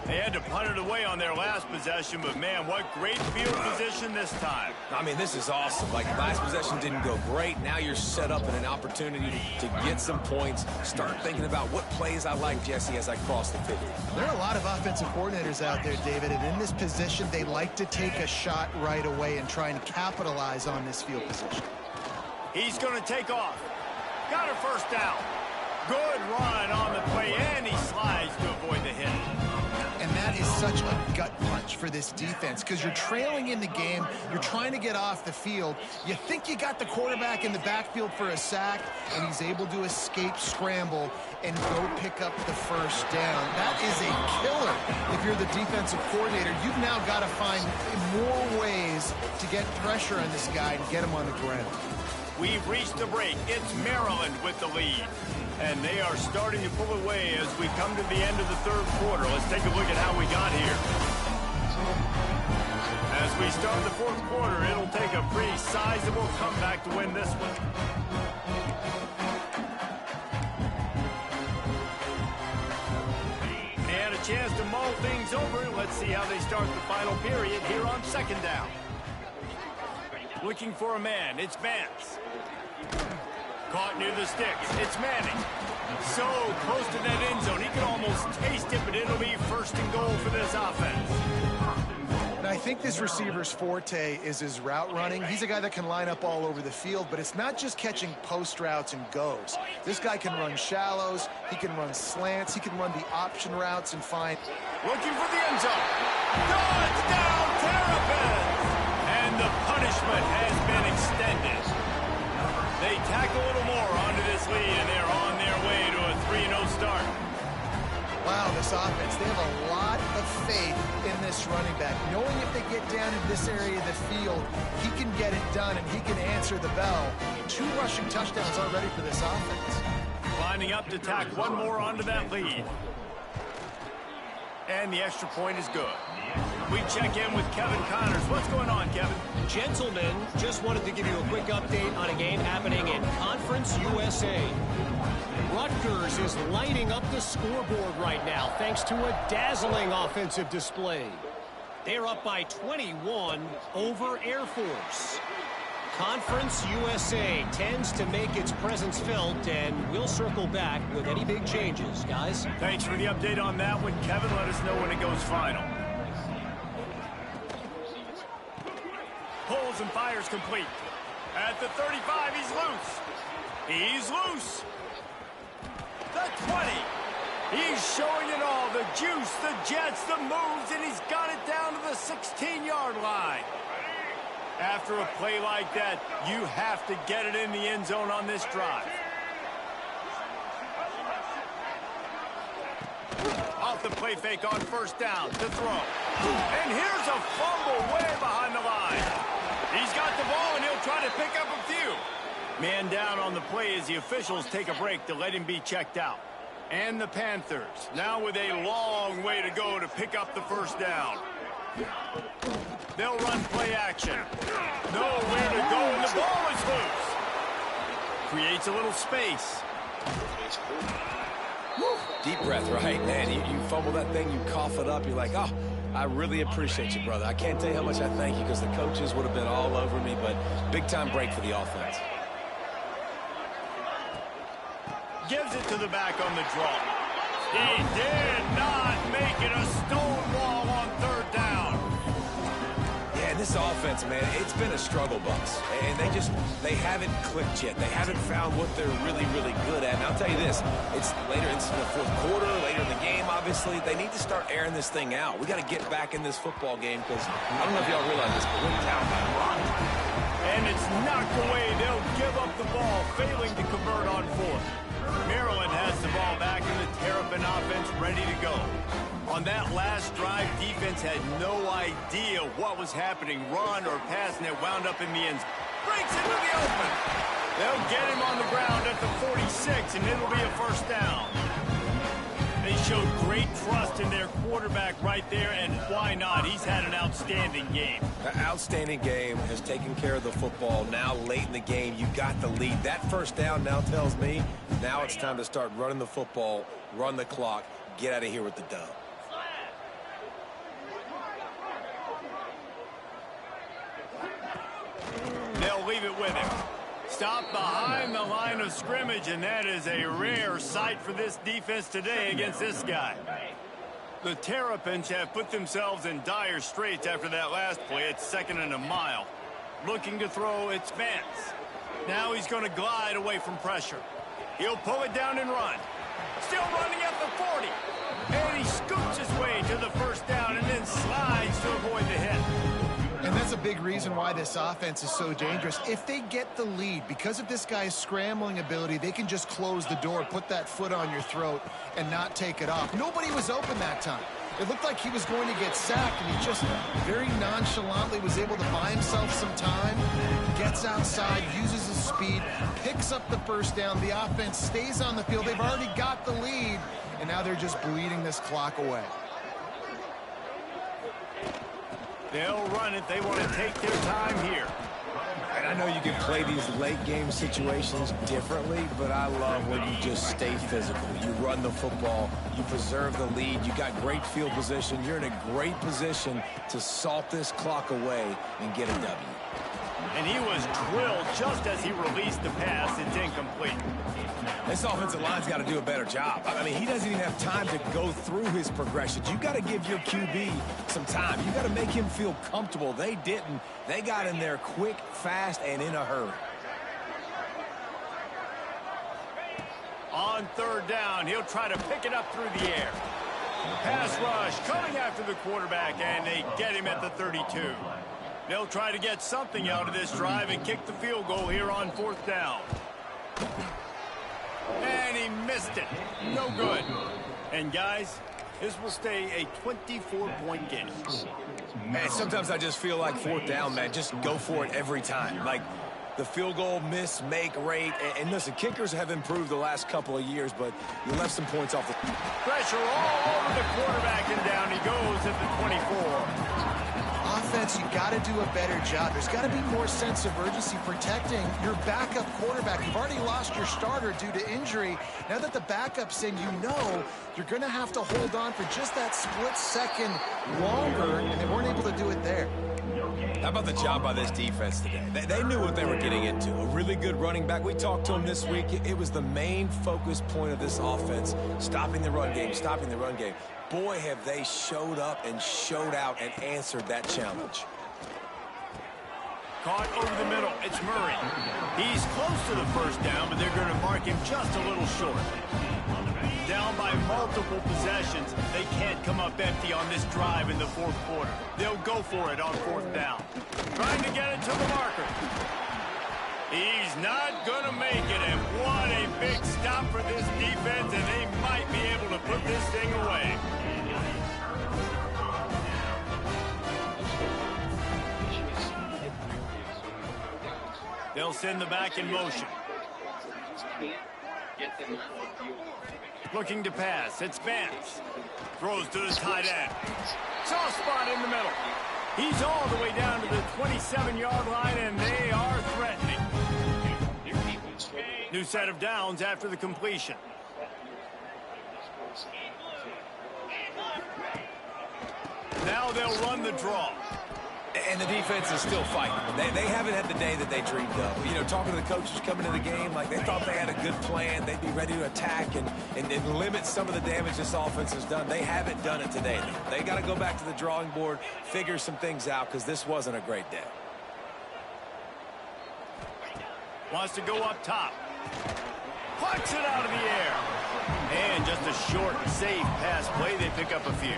They had to punt it away on their last possession, but man, what great field position this time. I mean, this is awesome. Like, last possession didn't go great. Now you're set up in an opportunity to get some points. Start thinking about what plays I like, Jesse, as I cross the 50. There are a lot of offensive coordinators out there, David, and in this position, they like to take a shot right away and try and capitalize on this field position. He's going to take off. Got a first down. Good run on the play, and he slides to avoid the hit. And that is such a gut punch for this defense because you're trailing in the game. You're trying to get off the field. You think you got the quarterback in the backfield for a sack, and he's able to escape, scramble, and go pick up the first down. That is a killer. If you're the defensive coordinator, you've now got to find more ways to get pressure on this guy and get him on the ground. We've reached the break. It's Maryland with the lead. And they are starting to pull away as we come to the end of the third quarter. Let's take a look at how we got here. As we start the fourth quarter, it'll take a pretty sizable comeback to win this one. And a chance to mull things over. Let's see how they start the final period here on second down. Looking for a man. It's Vance. Caught near the sticks. It's Manning. So close to that end zone. He can almost taste it, but it'll be first and goal for this offense. And I think this receiver's forte is his route running. He's a guy that can line up all over the field, but it's not just catching post routes and goes. This guy can run shallows. He can run slants. He can run the option routes and find. Looking for the end zone. Touchdown, Terrapins! And the punishment has been extended. They tack a little more onto this lead, and they're on their way to a 3-0 start. Wow, this offense, they have a lot of faith in this running back. Knowing if they get down in this area of the field, he can get it done, and he can answer the bell. 2 rushing touchdowns already for this offense. Lining up to tack one more onto that lead. And the extra point is good. We check in with Kevin Connors. What's going on, Kevin? Gentlemen, just wanted to give you a quick update on a game happening in Conference USA. Rutgers is lighting up the scoreboard right now thanks to a dazzling offensive display. They're up by 21 over Air Force. Conference USA tends to make its presence felt, and we'll circle back with any big changes, guys. Thanks for the update on that one, Kevin. Let us know when it goes final. Pulls and fires complete. At the 35, he's loose. He's loose. The 20. He's showing it all. The juice, the jets, the moves, and he's got it down to the 16-yard line. After a play like that, you have to get it in the end zone on this drive. Off the play fake on first down to throw. And here's a fumble way behind the line. He's got the ball, and he'll try to pick up a few. Man down on the play as the officials take a break to let him be checked out. And the Panthers, now with a long way to go to pick up the first down. They'll run play action. Nowhere to go, and the ball is loose. Creates a little space. Deep breath, right? Man, you fumble that thing, you cough it up, you're like, oh, I really appreciate you, brother. I can't tell you how much I thank you because the coaches would have been all over me, but big-time break for the offense. Gives it to the back on the draw. He did not make it a stone wall on third down. Yeah, this offense, man, it's been a struggle bus. And they haven't clicked yet. They haven't found what they're really, really good at. And I'll tell you this, it's later into the fourth quarter, later in the game, obviously. They need to start airing this thing out. We got to get back in this football game because I don't know if y'all realize this, but we're down by a lot. And it's knocked away. They'll give up the ball, failing to convert on fourth. Maryland has the ball back and the Terrapin offense ready to go. On that last drive, defense had no idea what was happening. Run or pass, and it wound up in the end. Breaks into the open. They'll get him on the ground at the 46, and it'll be a first down. They showed great trust in their quarterback right there, and why not? He's had an outstanding game. An outstanding game, has taken care of the football. Now, late in the game, you got the lead. That first down now tells me now it's time to start running the football, run the clock, get out of here with the dub. They'll leave it with him. Stop behind the line of scrimmage, and that is a rare sight for this defense today against this guy. The Terrapins have put themselves in dire straits after that last play. It's 2nd and a mile. Looking to throw, it's Vance. Now he's going to glide away from pressure. He'll pull it down and run. Still running at the 40. And he scoots his way to the first down and then slides to avoid the hit. And that's a big reason why this offense is so dangerous. If they get the lead, because of this guy's scrambling ability, they can just close the door, put that foot on your throat, and not take it off. Nobody was open that time. It looked like he was going to get sacked, and he just very nonchalantly was able to buy himself some time, gets outside, uses his speed, picks up the first down. The offense stays on the field. They've already got the lead, and now they're just bleeding this clock away. They'll run it. They want to take their time here. And I know you can play these late game situations differently, but I love when you just stay physical. You run the football, you preserve the lead, you got great field position, you're in a great position to salt this clock away and get a W. And he was drilled just as he released the pass. It's incomplete. This offensive line's got to do a better job. I mean, he doesn't even have time to go through his progressions. You got to give your QB some time. You got to make him feel comfortable. They didn't. They got in there quick, fast, and in a hurry. On 3rd down, he'll try to pick it up through the air. Pass rush coming after the quarterback, and they get him at the 32. They'll try to get something out of this drive and kick the field goal here on 4th down. And he missed it. No good. And, guys, this will stay a 24-point game. Man, sometimes I just feel like 4th down, man. Just go for it every time. Like the field goal miss, make rate. And listen, kickers have improved the last couple of years, but you left some points off the... Pressure all over the quarterback, and down he goes at the 24. Offense, you got to do a better job. There's got to be more sense of urgency protecting your backup quarterback. You've already lost your starter due to injury. Now that the backup's in, you know you're going to have to hold on for just that split second longer, and they weren't able to do it there. How about the job by this defense today? They knew what they were getting into. A really good running back. We talked to him this week. It was the main focus point of this offense, stopping the run game, stopping the run game. Boy, have they showed up and showed out and answered that challenge. Caught over the middle. It's Murray. He's close to the first down, but they're going to mark him just a little short. Down by multiple possessions. They can't come up empty on this drive in the 4th quarter. They'll go for it on 4th down. Trying to get it to the marker. He's not going to make it, and what a big stop for this defense, and they might be able to put this thing away. They'll send the back in motion. Looking to pass. It's Vance. Throws to the tight end. Soft spot in the middle. He's all the way down to the 27-yard line, and they are threatening. New set of downs after the completion. Now they'll run the draw. And the defense is still fighting. They haven't had the day that they dreamed of. You know, talking to the coaches coming into the game, like they thought they had a good plan. They'd be ready to attack and limit some of the damage this offense has done. They haven't done it today. They got to go back to the drawing board, figure some things out, because this wasn't a great day. Wants to go up top. Plucks it out of the air. And just a short, safe pass play. They pick up a few.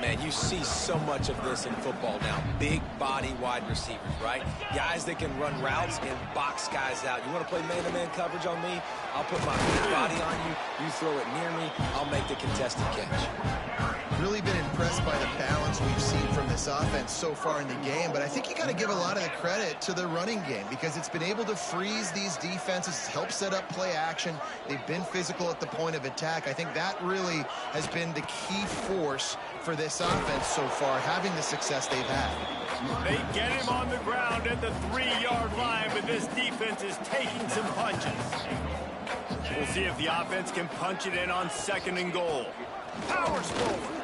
Man, you see so much of this in football now. Big body wide receivers, right? Guys that can run routes and box guys out. You want to play man-to-man coverage on me? I'll put my big body on you. You throw it near me, I'll make the contested catch. Really been impressed by the balance we've seen from this offense so far in the game, but I think you got to give a lot of the credit to the running game because it's been able to freeze these defenses, help set up play action. They've been physical at the point of attack. I think that really has been the key force for this offense so far, having the success they've had. They get him on the ground at the 3-yard line, but this defense is taking some punches. We'll see if the offense can punch it in on 2nd and goal. Powers forward.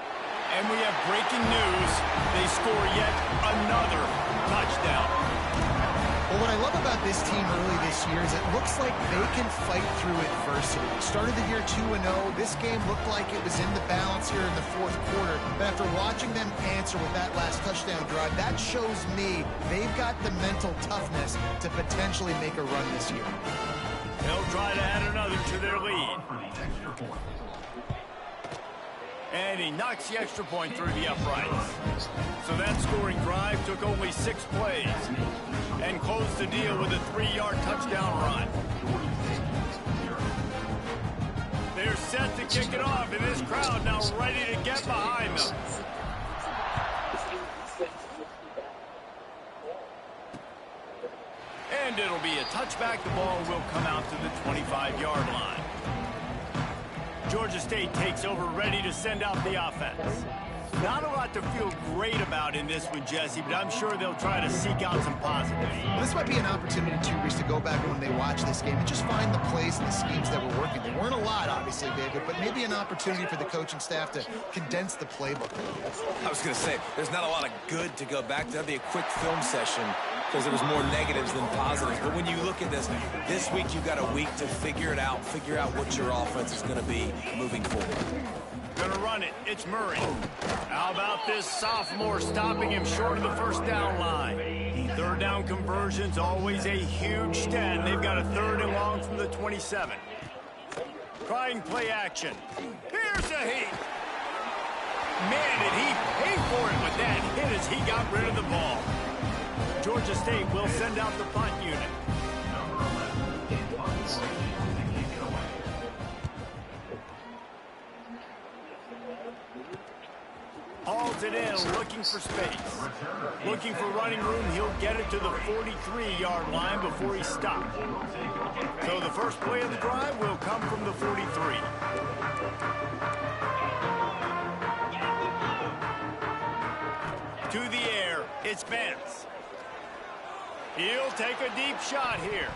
And we have breaking news. They score yet another touchdown. Well, what I love about this team early this year is it looks like they can fight through adversity. Started the year 2-0. This game looked like it was in the balance here in the 4th quarter. But after watching them answer with that last touchdown drive, that shows me they've got the mental toughness to potentially make a run this year. They'll try to add another to their lead. And he knocks the extra point through the uprights. So that scoring drive took only 6 plays and closed the deal with a 3-yard touchdown run. They're set to kick it off, and this crowd now ready to get behind them. And it'll be a touchback. The ball will come out to the 25-yard line. Georgia State takes over, ready to send out the offense. Not a lot to feel great about in this one, Jesse, but I'm sure they'll try to seek out some positives. Well, this might be an opportunity, too, Reese, to go back when they watch this game and just find the plays and the schemes that were working. There weren't a lot, obviously, David, but maybe an opportunity for the coaching staff to condense the playbook. I was going to say, there's not a lot of good to go back to. That'd be a quick film session because there was more negatives than positives. But when you look at this week you've got a week to figure it out, figure out what your offense is going to be moving forward. Gonna run it. It's Murray. How about this sophomore stopping him short of the 1st down line? 3rd down conversion's always a huge stat. They've got a 3rd and long from the 27. Trying play action. Here's a heat. Man, did he pay for it with that hit as he got rid of the ball. Georgia State will send out the punt unit. Hauls it in, looking for space. Looking for running room, he'll get it to the 43-yard line before he's stopped. So the first play of the drive will come from the 43. To the air, it's Vance. He'll take a deep shot here.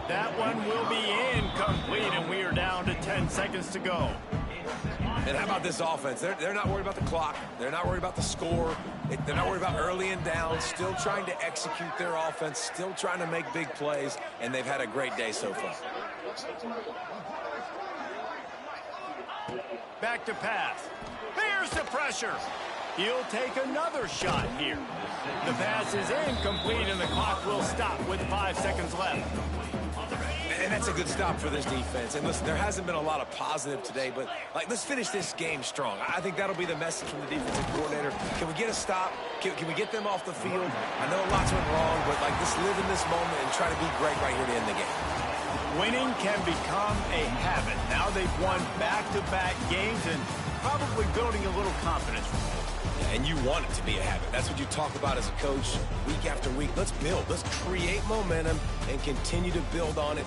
That one will be incomplete, and we are down to 10 seconds to go. And how about this offense? They're not worried about the clock. They're not worried about the score. They're not worried about early and down. Still trying to execute their offense. Still trying to make big plays. And they've had a great day so far. Back to pass. There's the pressure. He'll take another shot here. The pass is incomplete, and the clock will stop with 5 seconds left. And that's a good stop for this defense. And listen, there hasn't been a lot of positive today, but let's finish this game strong. I think that'll be the message from the defensive coordinator. Can we get a stop? Can we get them off the field? I know lots went wrong, but just live in this moment and try to be great right here to end the game. Winning can become a habit. Now they've won back-to-back games and probably building a little confidence. And you want it to be a habit. That's what you talk about as a coach week after week. Let's build. Let's create momentum and continue to build on it.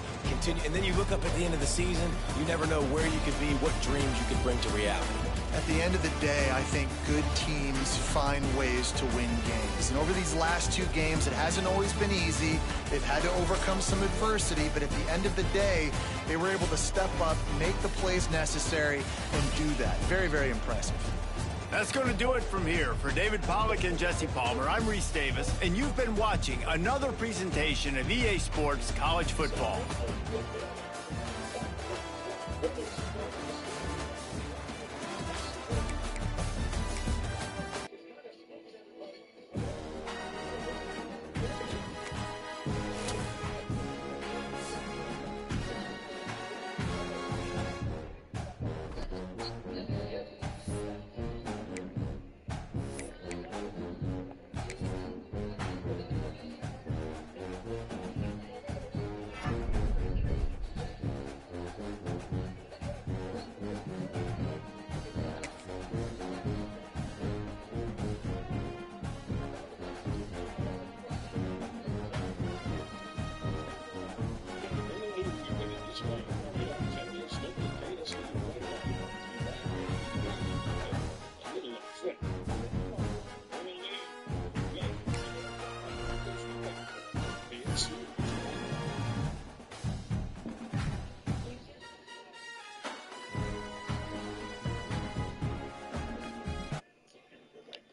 And then you look up at the end of the season, you never know where you could be, what dreams you could bring to reality. At the end of the day, I think good teams find ways to win games. And over these last 2 games, it hasn't always been easy. They've had to overcome some adversity, but at the end of the day, they were able to step up, make the plays necessary, and do that. Very, very impressive. That's going to do it from here. For David Pollack and Jesse Palmer, I'm Reese Davis, and you've been watching another presentation of EA Sports College Football.